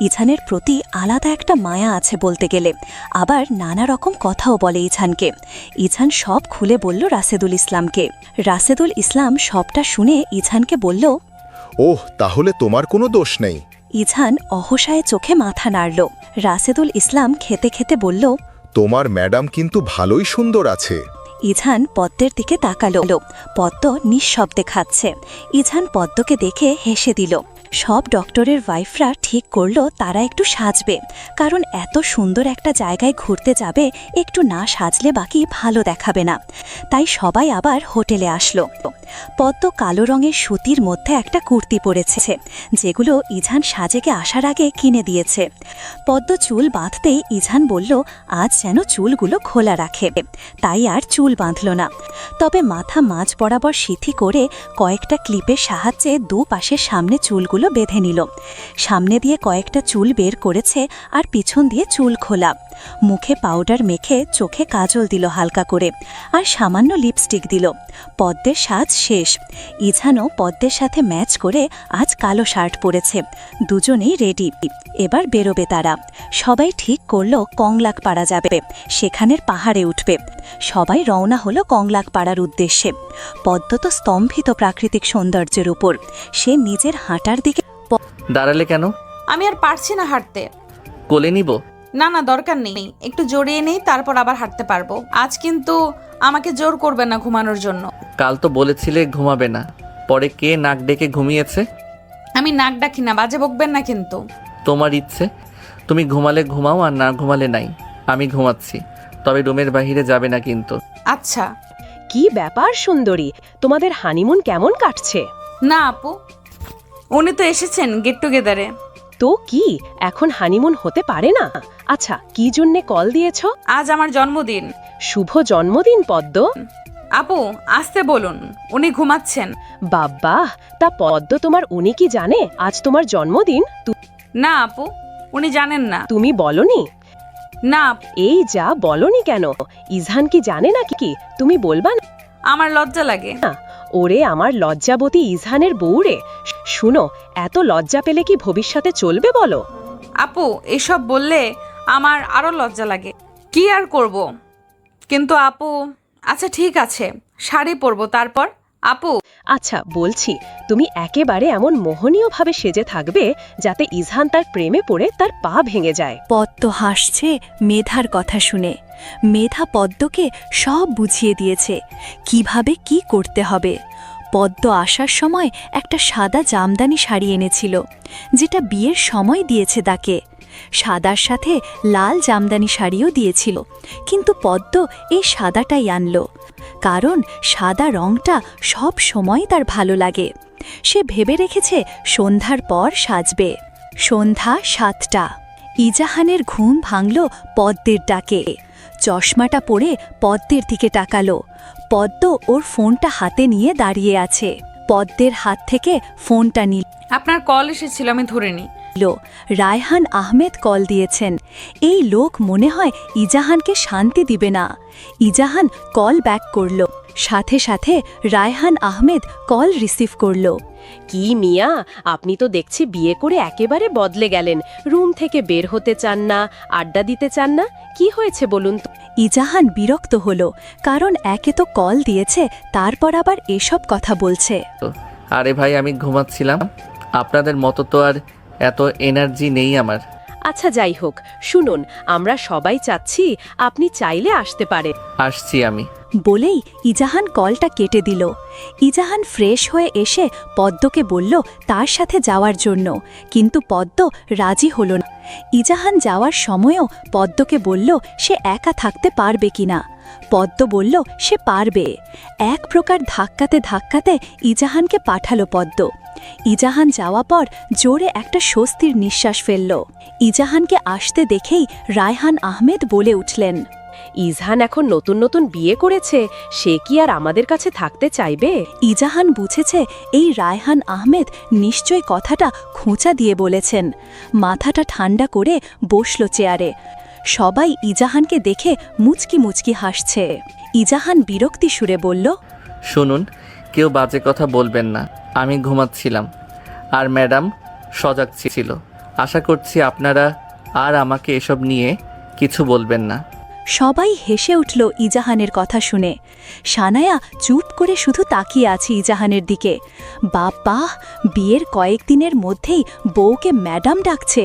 ইছানের প্রতি আলাদা একটা মায়া আছে বলতে গেলে। আবার নানা রকম কথাও বলে ইছানকে। ইছান সব খুলে বলল রাশেদুল ইসলামকে। রাশেদুল ইসলাম সবটা শুনে ইছানকে বলল, ওহ, তাহলে তোমার কোনো দোষ নেই। ইছান অহসায় চোখে মাথা নাড়ল। রাশেদুল ইসলাম খেতে খেতে বলল, তোমার ম্যাডাম কিন্তু ভালোই সুন্দর আছে। ইছান পদ্মের দিকে তাকালো। পদ্ম নিঃশব্দে খাচ্ছে। ইছান পদ্মকে দেখে হেসে দিল। সব ডক্টরের ওয়াইফরা ঠিক করল তারা একটু সাজবে, কারণ এত সুন্দর একটা জায়গায় ঘুরতে যাবে, একটু না সাজলে বাকি ভালো দেখাবে না। তাই সবাই আবার হোটেলে আসলো। পদ্ম কালো রঙের সুতির মধ্যে একটা কুর্তি পরেছে, যেগুলো ইছান সাজেকে আসার আগে কিনে দিয়েছে। পদ্ম চুল বাঁধতেই ইছান বলল আজ যেন চুলগুলো খোলা রাখে, তাই আর চুল বাঁধল না। তবে মাথা মাঝ বরাবর সিথি করে কয়েকটা ক্লিপের সাহায্যে দুপাশের সামনে চুলগুলো চুলগুলো বেঁধে নিল। সামনে দিয়ে কয়েকটা চুল বের করেছে আর পিছন দিয়ে চুল খোলা। মুখে পাউডার মেখে চোখে কাজল দিল হালকা করে, আর সামান্য লিপস্টিক দিল। পদ্মের সাজ শেষ। ইঝানও পদ্মের সাথে ম্যাচ করে আজ কালো শার্ট পরেছে। দুজনেই রেডি, এবার বেরোবে তারা। সবাই ঠিক করল কংলাকপাড়া যাবে, সেখানের পাহাড়ে উঠবে। সবাই রওনা হলো কংলাকপাড়ার উদ্দেশ্যে। পদ্ম তো স্তম্ভিত প্রাকৃতিক সৌন্দর্যের উপর। সে নিজের হাঁটার দিকে দাঁড়ালে কেন? আমি আর পারছি না হাঁটতে। কোলে নিব? না না, দরকার নেই, একটু জড়িয়ে নেই, তারপর আবার হাঁটতে পারবো। আজ কিন্তু আমাকে জোর করবে না ঘুমানোর জন্য। কাল তো বলেছিলে ঘুমাবে না, পরে কে নাক ডেকে ঘুমিয়েছে? আমি নাক ডাকি না, বাজে বকবেন না কিন্তু। তোমার ইচ্ছে, তুমি ঘুমালে ঘুমাও আর না ঘুমালে নাই। আমি ঘুমাচ্ছি, তবে রুমের বাইরে যাবে না কিন্তু। আচ্ছা। কি ব্যাপার সুন্দরী, তোমাদের হানিমুন কেমন কাটছে? না আপু, উনি তো এসেছেন গেট টুগেদারে। তো কি এখন হানিমুন হতে পারে না? আচ্ছা, কি জন্যে কল দিয়েছ? আজ আমার জন্মদিন। শুভ জন্মদিন পদ্ম। আপু আসতে বলুন, উনি ঘুমাচ্ছেন। বাবা, তা পদ্ম তোমার উনি কি জানে আজ তোমার জন্মদিন? না আপু, উনি জানেন না। তুমি বলনি? না, এই যা বলনি কেন? ইজহান কি জানে না কি? তুমি বলবা না? আমার লজ্জা লাগে। ওরে আমার লজ্জাবতী ইজহানের বউরে, শুনো, এত লজ্জা পেলে কি ভবিষ্যতে চলবে বলো? আপু এসব বললে আমার আরো লজ্জা লাগে। কি আর করব, কিন্তু আপু। আচ্ছা ঠিক আছে, শাড়ি পরবো তারপর। আপু আচ্ছা বলছি, তুমি একেবারে এমন মোহনীয়ভাবে সেজে থাকবে যাতে ইজহান তার প্রেমে পড়ে তার পা ভেঙে যায়। পদ্ম হাসছে মেধার কথা শুনে। মেধা পদ্মকে সব বুঝিয়ে দিয়েছে কিভাবে কি করতে হবে। পদ্ম আসার সময় একটা সাদা জামদানি শাড়ি এনেছিল, যেটা বিয়ের সময় দিয়েছে তাকে। সাদার সাথে লাল জামদানি শাড়িও দিয়েছিল, কিন্তু পদ্ম এই সাদাটাই আনল, কারণ সাদা রংটা সব সময় তার ভালো লাগে। সে ভেবে রেখেছে সন্ধ্যার পর সাজবে। সন্ধ্যা 7টা। ইজাহানের ঘুম ভাঙল পদ্মের ডাকে। চশমাটা পরে পদ্মের দিকে তাকালো। পদ্ম ওর ফোনটা হাতে নিয়ে দাঁড়িয়ে আছে। পদ্মের হাত থেকে ফোনটা নিল। আপনার কল এসেছিল, আমি ধরিনি। রায়হান আহমেদ কল দিয়েছেন। এই লোক মনে হয় ইজাহানকে শান্তি দিবে না। ইজাহান কল ব্যাক করল। সাথে সাথে রায়হান আহমেদ কল রিসিভ করল। কি মিয়া, আপনি তো দেখছি বিয়ে করে একেবারে বদলে গেলেন। রুম থেকে বের হতে চান না, আড্ডা দিতে চান না, কি হয়েছে বলুন তো? ইজাহান বিরক্ত হল, কারণ একে তো কল দিয়েছে, তারপর আবার এসব কথা বলছে। আরে ভাই, আমি ঘুমাচ্ছিলাম, আপনাদের মতো তো আর এত এনার্জি নেই আমার। আচ্ছা যাই হোক, শুনুন, আমরা সবাই চাচ্ছি আপনি চাইলে আসতে পারেন। আসছি আমি। বলেই ইজাহান কলটা কেটে দিল। ইজাহান ফ্রেশ হয়ে এসে পদ্মকে বলল তার সাথে যাওয়ার জন্য, কিন্তু পদ্ম রাজি হল না। ইজাহান যাওয়ার সময়ও পদ্মকে বলল সে একা থাকতে পারবে কিনা। পদ্ম বলল সে পারবে। এক প্রকার ধাক্কাতে ধাক্কাতে ইজাহানকে পাঠালো পদ্ম। ইজাহান যাওয়া পর জোরে একটা স্বস্তির নিঃশ্বাস ফেলল। ইজাহানকে আসতে দেখেই রায়হান আহমেদ বলে উঠলেন, ইজহান এখন নতুন নতুন বিয়ে করেছে, সে কি আর আমাদের কাছে থাকতে চাইবে? ইজাহান বুঝেছে এই রায়হান আহমেদ নিশ্চয় কথাটা খোঁচা দিয়ে বলেছেন। মাথাটা ঠান্ডা করে বসল চেয়ারে। সবাই ইজাহানকে দেখে মুচকি মুচকি হাসছে। ইজাহান বিরক্তি সুরে বলল, শুনুন, কেউ বাজে কথা বলবেন না, আমি ঘুমাচ্ছিলাম আর ম্যাডাম সজাগ ছিল। আশা করছি আপনারা আর আমাকে এসব নিয়ে কিছু বলবেন না। সবাই হেসে উঠল ইজাহানের কথা শুনে। সানায়া চুপ করে শুধু তাকিয়ে আছে ইজাহানের দিকে। বাবা, বিয়ের কয়েকদিনের মধ্যেই বউকে ম্যাডাম ডাকছে,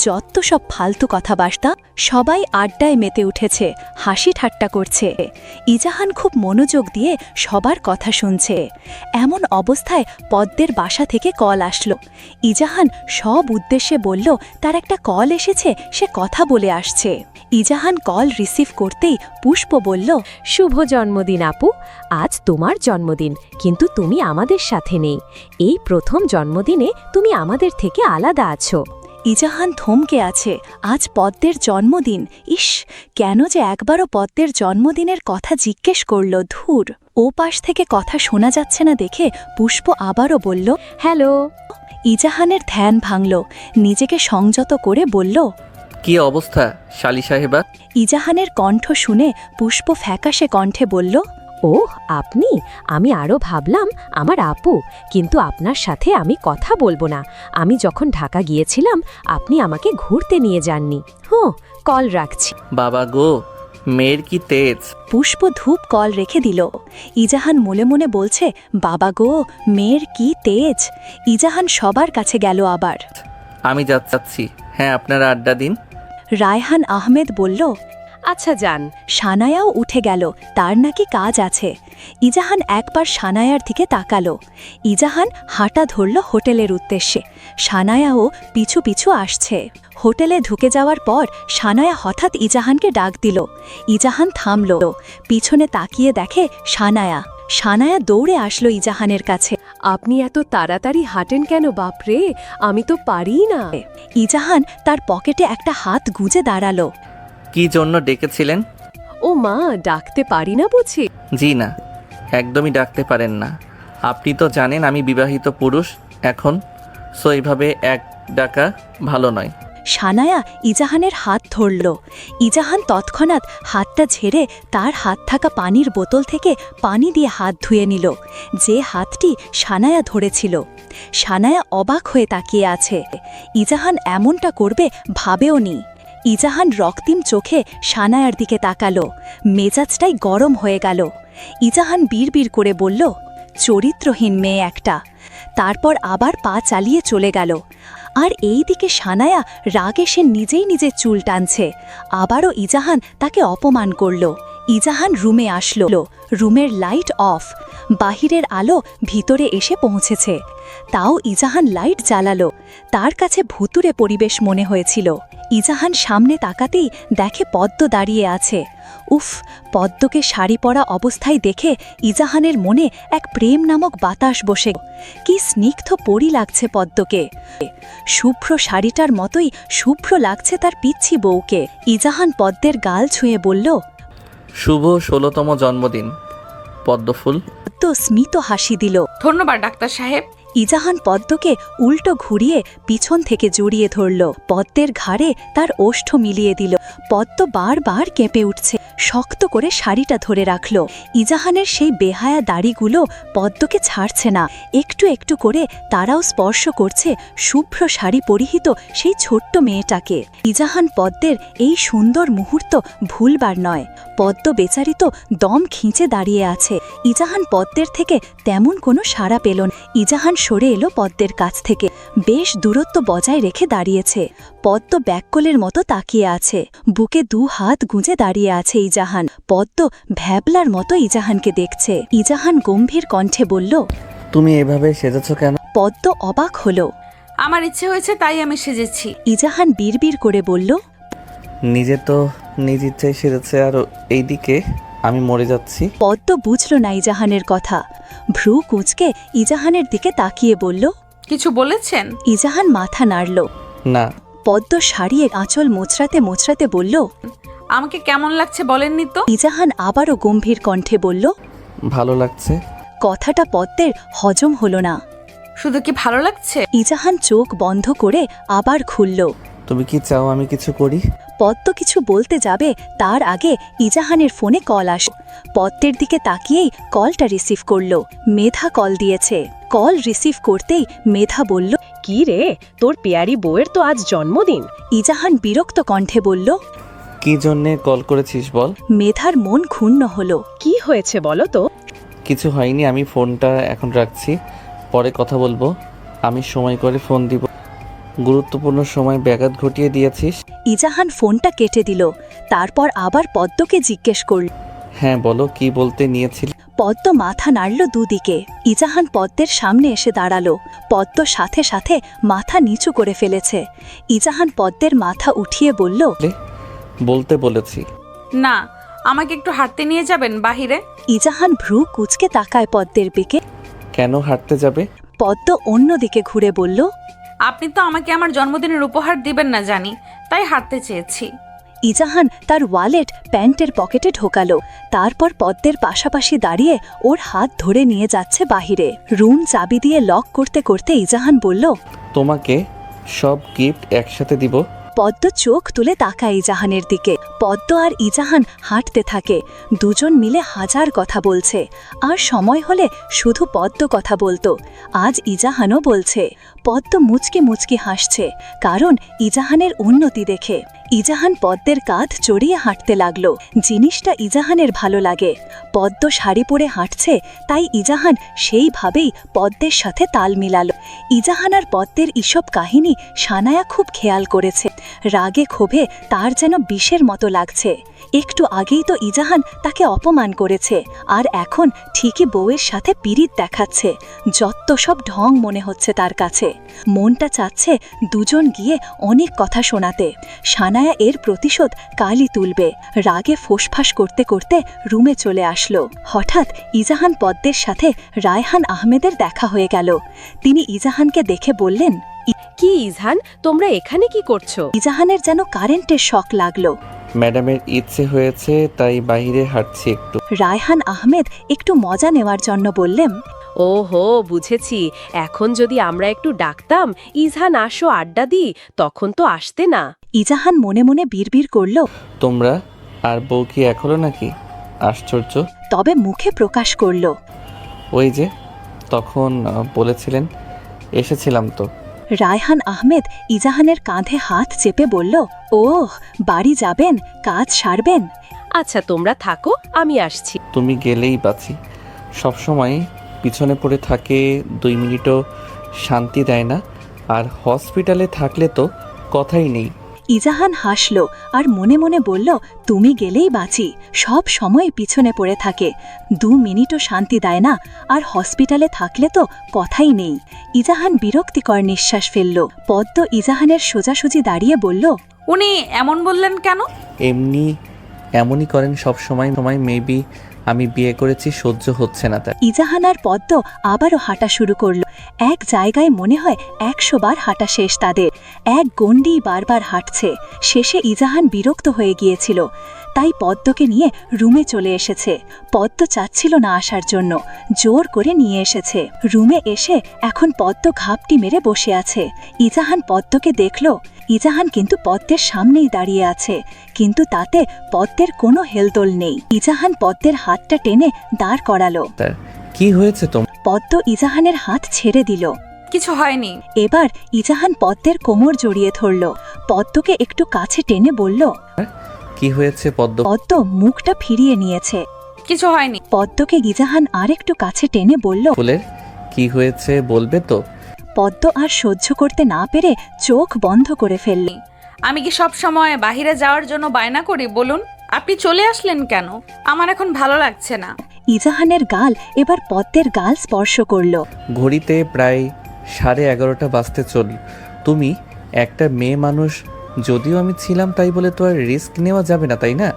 যত সব ফালতু কথাবার্তা। সবাই আড্ডায় মেতে উঠেছে, হাসি ঠাট্টা করছে। ইজাহান খুব মনোযোগ দিয়ে সবার কথা শুনছে। এমন অবস্থায় পদ্মের বাসা থেকে কল আসলো। ইজাহান সব উদ্দেশ্যে বলল তার একটা কল এসেছে, সে কথা বলে আসছে। ইজাহান কল রিসিভ করতেই পুষ্প বলল, শুভ জন্মদিন আপু, আজ তোমার জন্মদিন, কিন্তু তুমি আমাদের সাথে নেই। এই প্রথম জন্মদিনে তুমি আমাদের থেকে আলাদা আছো। ইজাহান থমকে আছে। আজ পদ্মের জন্মদিন। ইস, কেন যে একবারও পদ্মের জন্মদিনের কথা জিজ্ঞেস করল। ধুর, ও পাশ থেকে কথা শোনা যাচ্ছে না দেখে পুষ্প আবারও বলল, হ্যালো। ইজাহানের ধ্যান ভাঙল, নিজেকে সংযত করে বলল। কি অবস্থা শালি সাহেবা? ইজাহানের কণ্ঠ শুনে পুষ্প ফ্যাকাশে কণ্ঠে বলল। ওহ আপনি, আমি আরও ভাবলাম আমার আপু, কিন্তু আপনার সাথে আমি কথা বলবো না। আমি যখন ঢাকা গিয়েছিলাম আপনি আমাকে ঘুরতে নিয়ে যাননি। কল রাখছি। বাবা গো, মেয়ের কি তেজ! পুষ্প ধূপ কল রেখে দিল। ইজাহান মনে মনে বলছে, বাবা গো, মেয়ের কি তেজ। ইজাহান সবার কাছে গেল আবার। আমি যাচ্ছি। হ্যাঁ, আপনারা আড্ডা দিন। রায়হান আহমেদ বলল। আচ্ছা যান। সানায়াও উঠে গেল, তার নাকি কাজ আছে। ইজাহান একবার সানায়ার দিকে তাকালো। ইজাহান হাঁটা ধরল হোটেলের উদ্দেশ্যে। সানায়াও পিছু পিছু আসছে। হোটেলে ঢুকে যাওয়ার পর সানায়া হঠাৎ ইজাহানকে ডাক দিল। ইজাহান থামল, পিছনে তাকিয়ে দেখে সানায়া। সানায়া দৌড়ে আসলো ইজাহানের কাছে। আপনি এত তাড়াতাড়ি হাঁটেন কেন বাপরে? আমি তো পারি না। ইজাহান তার পকেটে একটা হাত গুজে দাঁড়ালো। কি জন্য ডেকেছিলেন? ও মা, ডাকতে পারি না বুঝি? জি না, একদমই ডাকতে পারেন না। আপনি তো জানেন আমি বিবাহিত পুরুষ এখন, সো এইভাবে এক ডাকা ভালো নয়। সানায়া ইজাহানের হাত ধরল। ইজাহান তৎক্ষণাৎ হাতটা ঝেড়ে তার হাত থাকা পানির বোতল থেকে পানি দিয়ে হাত ধুয়ে নিল, যে হাতটি সানায়া ধরেছিল। সানায়া অবাক হয়ে তাকিয়ে আছে। ইজাহান এমনটা করবে ভাবেও নি। ইজাহান রক্তিম চোখে সানায়ার দিকে তাকালো। মেজাজটাই গরম হয়ে গেল। ইজাহান বিড়বিড় করে বলল, চরিত্রহীন মেয়ে একটা। তারপর আবার পা চালিয়ে চলে গেল। আর এই দিকে সানায়া রাগে সে নিজেই নিজের চুল টানছে। আবারও ইজাহান তাকে অপমান করল। ইজাহান রুমে আসলো। রুমের লাইট অফ, বাহিরের আলো ভিতরে এসে পৌঁছেছে। তাও ইজাহান লাইট জ্বালালো। তার কাছে ভুতুরে পরিবেশ মনে হয়েছিল। ইজাহান সামনে তাকাতেই দেখে পদ্ম দাঁড়িয়ে আছে। উফ, পদ্মকে শাড়ি পরা অবস্থায় দেখে ইজাহানের মনে এক প্রেম নামক বাতাস বসে। কি স্নিগ্ধ পরি লাগছে পদ্মকে। শুভ্র শাড়িটার মতোই শুভ্র লাগছে তার পিচ্ছি বউকে। ইজাহান পদ্মের গাল ছুঁয়ে বলল, শুভ 16তম জন্মদিন পদ্মফুল। পদ্ম স্মিত হাসি দিল। ধন্যবাদ ডাক্তার সাহেব। ইজাহান পদ্মকে উল্টো ঘুরিয়ে পিছন থেকে জড়িয়ে ধরল। পদ্মের ঘাড়ে তার ওষ্ঠ মিলিয়ে দিল। পদ্ম বারবার কেঁপে উঠছে, শক্ত করে শাড়িটা ধরে রাখল। ইজাহানের সেই বেহায়া দাড়িগুলো পদ্মকে ছাড়ছে না। একটু একটু করে তারাও স্পর্শ করছে শুভ্র শাড়ি পরিহিত সেই ছোট্ট মেয়েটাকে। ইজাহান পদ্মের এই সুন্দর মুহূর্ত ভুলবার নয়। পদ্ম বেচারি তো দম খিঁচে দাঁড়িয়ে আছে। ইজাহান পদ্মের থেকে তেমন কোনো সাড়া পেল না। ইজাহান সরে এলো পদ্মের কাছ থেকে, বেশ দূরত্ব বজায় রেখে দাঁড়িয়েছে। পদ্ম ব্যাককলের মতো তাকিয়ে আছে। বুকে 2 হাত গুঁজে দাঁড়িয়ে আছে ইজাহান। পদ্ম ভ্যাবলার মতো ইজাহানকে দেখছে। ইজাহান গম্ভীর কণ্ঠে বলল, তুমি এভাবে সেজেছ কেন? পদ্ম অবাক হলো। আমার ইচ্ছে হয়েছে তাই আমি সেজেছি। ইজাহান বিড়বিড় করে বলল, নিজে তো নিজ ইচ্ছায় সেজেছে, আর এইদিকে আমি মরে যাচ্ছি। পদ্ম বুঝল না ইজাহানের কথা। ভ্রু কুঁচকে ইজাহানের দিকে তাকিয়ে বলল, কিছু বলেছেন? ইজাহান মাথা নাড়ল। না। পদ্ম শাড়িয়ে আঁচল মোচড়াতে মোচড়াতে বলল, আমাকে কেমন লাগছে বলেননি তো? ইজাহান আবারও গম্ভীর কণ্ঠে বলল, ভালো লাগছে। কথাটা পদ্মের হজম হলো না। শুধু কি ভালো লাগছে? ইজাহান চোখ বন্ধ করে আবার খুলল। তুমি কি চাও আমি কিছু করি? পদ্ম কিছু বলতে যাবে তার আগে ইজাহানের ফোনে কল আস। পদ্মের দিকে তাকিয়েই কলটা রিসিভ করল। মেধা কল দিয়েছে। কল রিসিভ করতেই মেধা বলল, কি রে, তোর পেয়ারি বউয়ের তো আজ জন্মদিন। ইজাহান বিরক্ত কণ্ঠে বলল, কি জন্যে কল করেছিস বল? মেধার মন ক্ষুণ্ণ হলো। কি হয়েছে বলো তো? কিছু হয়নি, আমি ফোনটা এখন রাখছি, পরে কথা বলবো। আমি সময় করে ফোন দিব। গুরুত্বপূর্ণ সময় ব্যাঘাত ঘটিয়ে দিয়েছিস। ইজাহান ফোনটা কেটে দিল। তারপর আবার পদ্মকে জিজ্ঞেস করল, হ্যাঁ বলো, কি বলতে নিয়েছিল? পদ্ম মাথা নাড়ল দুদিকে। ইজাহান পদ্মের সামনে এসে দাঁড়ালো। পদ্ম সাথে সাথে মাথা নিচু করে ফেলেছে। ইজাহান পদ্মের মাথা উঠিয়ে বলল, বলতে বলেছি। না, আমাকে একটু হাঁটতে নিয়ে যাবেন বাহিরে? ইজাহান ভ্রু কুঁচকে তাকায় পদ্মের দিকে। কেন হাঁটতে যাবে? পদ্ম অন্যদিকে ঘুরে বলল, আপনি তো আমাকে আমার জন্মদিনের উপহার দিবেন না জানি, তাই হাঁটতে চেয়েছি। ইজাহান তার ওয়ালেট প্যান্টের পকেটে ঢোকালো, তারপর পদ্মের পাশাপাশি দাঁড়িয়ে ওর হাত ধরে নিয়ে যাচ্ছে বাহিরে। রুম চাবি দিয়ে লক করতে করতে ইজাহান বলল, তোমাকে সব গিফট একসাথে দিব। পদ্ম চোখ তুলে তাকায় ইজাহানের দিকে। পদ্ম আর ইজাহান হাঁটতে থাকে, দুজন মিলে হাজার কথা বলছে, আর সময় হলে শুধু পদ্ম কথা বলতো। আজ ইজাহানও বলছে। পদ্ম মুচকি মুচকি হাসছে, কারণ ইজাহানের উন্নতি দেখে। ইজাহান পদ্মের কাঁধ জড়িয়ে হাঁটতে লাগলো। জিনিসটা ইজাহানের ভালো লাগে। পদ্ম শাড়ি পরে হাঁটছে, তাই ইজাহান সেইভাবেই পদ্মের সাথে তাল মিলালো। ইজাহান আর পদ্মের এসব কাহিনী সানায়া খুব খেয়াল করেছে। রাগে ক্ষোভে তার যেন বিষের মতো লাগছে। একটু আগেই তো ইজাহান তাকে অপমান করেছে, আর এখন ঠিকই বউয়ের সাথে পিরিত দেখাচ্ছে। যত সব ঢং মনে হচ্ছে তার কাছে। মনটা চাচ্ছে দুজন গিয়ে অনেক কথা শোনাতে। সানায়া এর প্রতিশোধ কালই তুলবে। রাগে ফোঁসফাঁস করতে করতে রুমে চলে আসলো। হঠাৎ ইজাহান পদ্মের সাথে রায়হান আহমেদের দেখা হয়ে গেল। তিনি ইজাহানকে দেখে বললেন, কি ইজহান, তোমরা এখানে কি করছো? ইজাহানের যেন কারেন্টের শক লাগলো। ম্যাডামের ইচ্ছে হয়েছে তাই বাইরে হাঁটছি একটু। রায়হান আহমেদ একটু মজা নেওয়ার জন্য বললেন, ওহো, বুঝেছি। এখন যদি আমরা একটু ডাকতাম, ইজহান আসো আড্ডা দিই, তখন তো আসতে না। ইজাহান মনে মনে বিড়বিড় করল, তোমরা আর বউ কি এক হলো নাকি? আশ্চর্য। তবে মুখে প্রকাশ করল। ওই যে তখন বলেছিলেন, এসেছিলাম তো। রায়হান আহমেদ ইজাহানের কাঁধে হাত চেপে বলল, ওহ, বাড়ি যাবেন, কাজ সারবেন? আচ্ছা, তোমরা থাকো, আমি আসছি। তুমি গেলেই বাঁচি। সবসময় পিছনে পড়ে থাকে, 2 মিনিটও শান্তি দেয় না। আর হসপিটালে থাকলে তো কথাই নেই। ইজাহান হাসল আর মনে মনে বলল, তুমি গেলেই বাঁচি। সব সময় পিছনে পড়ে থাকে, 2 মিনিটও শান্তি দেয় না, আর হসপিটালে থাকলে তো কথাই নেই। ইজাহান বিরক্তিকর নিঃশ্বাস ফেলল। পদ্ম ইজাহানের সোজাসুজি দাঁড়িয়ে বলল, উনি এমন বললেন কেন? এমনই করেন সব সময়। মেবি আমি বিয়ে করেছি, সহ্য হচ্ছে না তার। ইজাহান আর পদ্ম আবারও হাঁটা শুরু করল। এক জায়গায় মনে হয় 100 বার হাঁটা শেষ তাদের। এক গণ্ডি বারবার হাঁটছে। শেষে ইজাহান বিরক্ত হয়ে গিয়েছিল, তাই পদ্মকে নিয়ে রুমে চলে এসেছে। পদ্ম চাচ্ছিল না আসার জন্য, জোর করে নিয়ে এসেছে। রুমে এসে এখন পদ্ম ঘাপটি মেরে বসে আছে। ইজাহান পদ্মকে দেখল। ইজাহান কিন্তু পদ্মের সামনেই দাঁড়িয়ে আছে, কিন্তু তাতে পদ্মের কোনো হেলদোল নেই। ইজাহান পদ্মের হাতটা টেনে দাঁড় করালো। তার কি হয়েছে তোমার? পদ্ম ইজাহানের হাত ছেড়ে দিল। কিছু হয়নি। এবার ইজাহান পদ্মের কোমর জড়িয়ে ধরল। পদ্মকে একটু কাছে টেনে বলল, কি হয়েছে পদ্ম? পদ্ম মুখটা ফিরিয়ে নিয়েছে। কিছু হয়নি। পদ্মকে ইজাহান আরেকটু কাছে টেনে বলল, ফুলের কি হয়েছে বলবে তো? পদ্ম আর সহ্য করতে না পেরে চোখ বন্ধ করে ফেলল। আমি কি সব সময় বাইরে যাওয়ার জন্য বায়না করি বলুন? আপনি চলে আসলেন কেন? আমার এখন ভালো লাগছে না। ইজাহানের গাল এবার পদ্মের গাল স্পর্শ করল। ঘড়িতে প্রায় 11:30 বাজতে চল। তুমি একটা মেয়ে মানুষ, যদিও আমি ছিলাম, তাই বলে তো আর রিস্ক নেওয়া যাবে না, তাই না?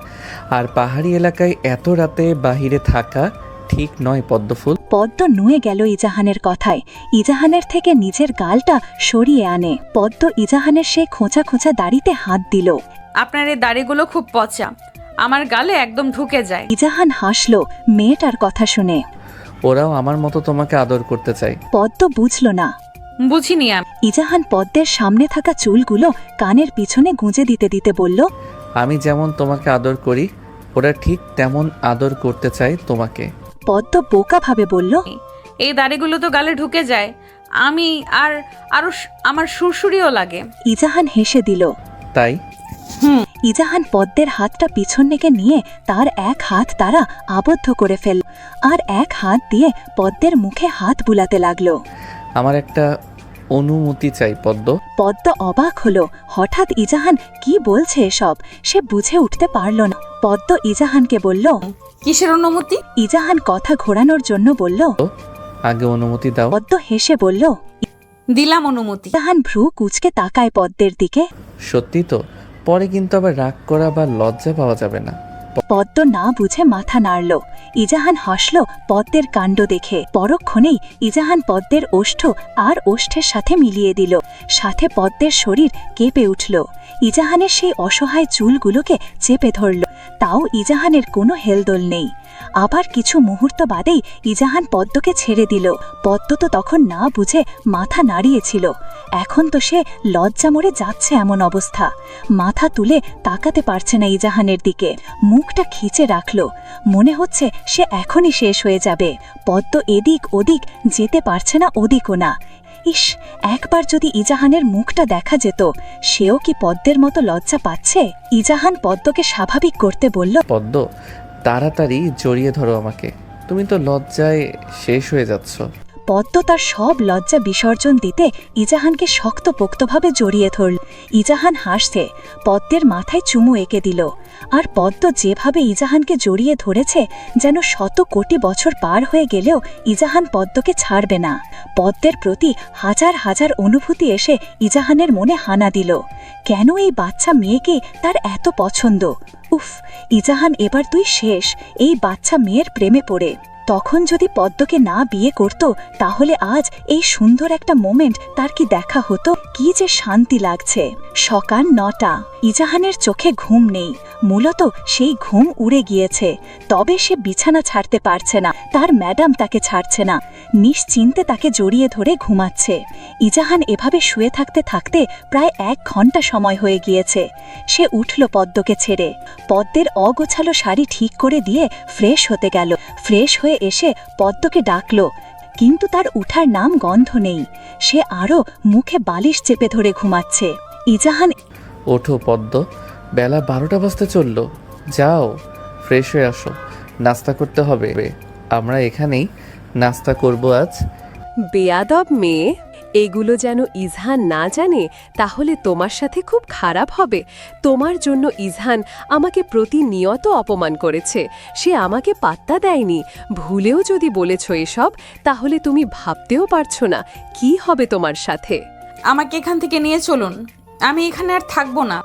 আর পাহাড়ি এলাকায় এত রাতে বাহিরে থাকা ঠিক নয় পদ্মফুল। পদ্ম নুয়ে গেল ইজাহানের কথায়। ইজাহানের থেকে নিজের গালটা সরিয়ে আনে। পদ্ম ইজাহানের সেই খোঁচা খোঁচা দাড়িতে হাত দিল। আপনার এই দাড়িগুলো খুব পচা, আমার গালে একদম ঢুকে যায়। ইজাহান হাসল মেয়েটার কথা শুনে। ওরাও আমার মতো তোমাকে আদর করতে চায়। পদ্ম বুঝল না। বুঝিনি আমি। ইজাহান পদ্মের সামনে থাকা চুলগুলো কানের পিছনে গুঁজে দিতে দিতে বলল, আমি যেমন তোমাকে আদর করি, ওরা ঠিক তেমন আদর করতে চায় তোমাকে। পদ্ম বোকা ভাবে বলল, এই দাড়িগুলো তো গালে ঢুকে যায়, আমি আরো আমার সুরসুরিও লাগে। ইজাহান হেসে দিল। তাই ইজাহান পদ্মের হাতটা পিছন থেকে নিয়ে তার এক হাত তারা আবদ্ধ করে ফেলল, আর এক হাত দিয়ে পদ্মের মুখে হাত বুলাতে লাগলো। আমার একটা অনুমতি চাই পদ্ম। পদ্ম অবাক হলো। হঠাৎ ইজাহান কি বলছে এসব, সে বুঝে উঠতে পারল না। পদ্ম ইজাহানকে বলল, কিসের অনুমতি? ইজাহান কথা ঘোরানোর জন্য বলল, আগে অনুমতি দাও। পদ্ম হেসে বলল, দিলাম অনুমতি। ইজাহান ভ্রু কুঁচকে তাকায় পদ্মের দিকে। সত্যি তো? পরে কিন্তু আবার রাগ করা বা লজ্জা পাওয়া যাবে না পদ্ম না বুঝে মাথা নাড়ল। ইজাহান হাসল পদ্মের কাণ্ড দেখে। পরক্ষণেই ইজাহান পদ্মের ওষ্ঠ আর ওষ্ঠের সাথে মিলিয়ে দিল। সাথে পদ্মের শরীর কেঁপে উঠল। ইজাহানের সেই অসহায় চুলগুলোকে চেপে ধরল। তাও ইজাহানের কোনো হেলদোল নেই। আবার কিছু মুহূর্ত বাদেই ইজাহান পদ্মকে ছেড়ে দিল। পদ্ম তো তখন না বুঝে মাথা নাড়িয়েছিল। এখন তো সে লজ্জা মরে যাচ্ছে এমন অবস্থা। মাথা তুলে তাকাতে পারছে না ইজাহানের দিকে। মুখটা খিচে রাখল। মনে হচ্ছে সে এখনই শেষ হয়ে যাবে। পদ্ম এদিক ওদিক যেতে পারছে না, ওদিকও না। ইস, একবার যদি ইজাহানের মুখটা দেখা যেত। সেও কি পদ্মের মতো লজ্জা পাচ্ছে? ইজাহান পদ্মকে স্বাভাবিক করতে বলল, পদ্ম, তাড়াতাড়ি জড়িয়ে ধরো আমাকে, তুমি তো লজ্জায় শেষ হয়ে যাচ্ছ। পদ্ম তার সব লজ্জা বিসর্জন দিতে ইজাহানকে শক্তপোক্তভাবে জড়িয়ে ধরল। ইজাহান হাসছে, পদ্মের মাথায় চুমু এঁকে দিল। আর পদ্ম যেভাবে ইজাহানকে জড়িয়ে ধরেছে, যেন 100 কোটি বছর পার হয়ে গেলেও ইজাহান পদ্মকে ছাড়বে না। পদ্মের প্রতি হাজার হাজার অনুভূতি এসে ইজাহানের মনে হানা দিল। কেন এই বাচ্চা মেয়েকে তার এত পছন্দ? উফ, ইজাহান, এবার তুই শেষ এই বাচ্চা মেয়ের প্রেমে পড়ে। তখন যদি পদ্মকে না বিয়ে করত, তাহলে আজ এই সুন্দর একটা মোমেন্ট তার কি দেখা হতো? কি যে শান্তি লাগছে। সকাল 9টা। ইজাহানের চোখে ঘুম নেই। মূলত সেই ঘুম উড়ে গিয়েছে। তবে সে বিছানা ছাড়তে পারছে না। তার ম্যাডাম তাকে ছাড়ছে না। নিশ্চিন্তে তাকে জড়িয়ে ধরে ঘুমাচ্ছে। ইজাহান এভাবে শুয়ে থাকতে থাকতে প্রায় 1 ঘন্টা সময় হয়ে গিয়েছে। সে উঠল পদ্মকে ছেড়ে। পদ্মের অগোছালো শাড়ি ঠিক করে দিয়ে ফ্রেশ হতে গেল। ফ্রেশ হয়ে এসে পদ্মকে ডাকল, কিন্তু তার উঠার নাম গন্ধ নেই। সে আরও মুখে বালিশ চেপে ধরে ঘুমাচ্ছে। ইজাহান, ওঠো পদ্ম, বেলা 12টা বাজতে চললো। যাও, ফ্রেশ হয়ে আসো, নাস্তা করতে হবে। আমরা এখানেই নাস্তা করব আজ। বেয়াদব মেয়ে, এগুলো যেন ইজহান না জানে, তাহলে তোমার সাথে খুব খারাপ হবে। তোমার জন্য ইজহান আমাকে প্রতিনিয়ত অপমান করেছে। সে আমাকে পাত্তা দেয়নি। ভুলেও যদি বলেছ এসব, তাহলে তুমি ভাবতেও পারছো না কি হবে তোমার সাথে। আমাকে এখান থেকে নিয়ে চলুন, আমি এখানে আর থাকবো না।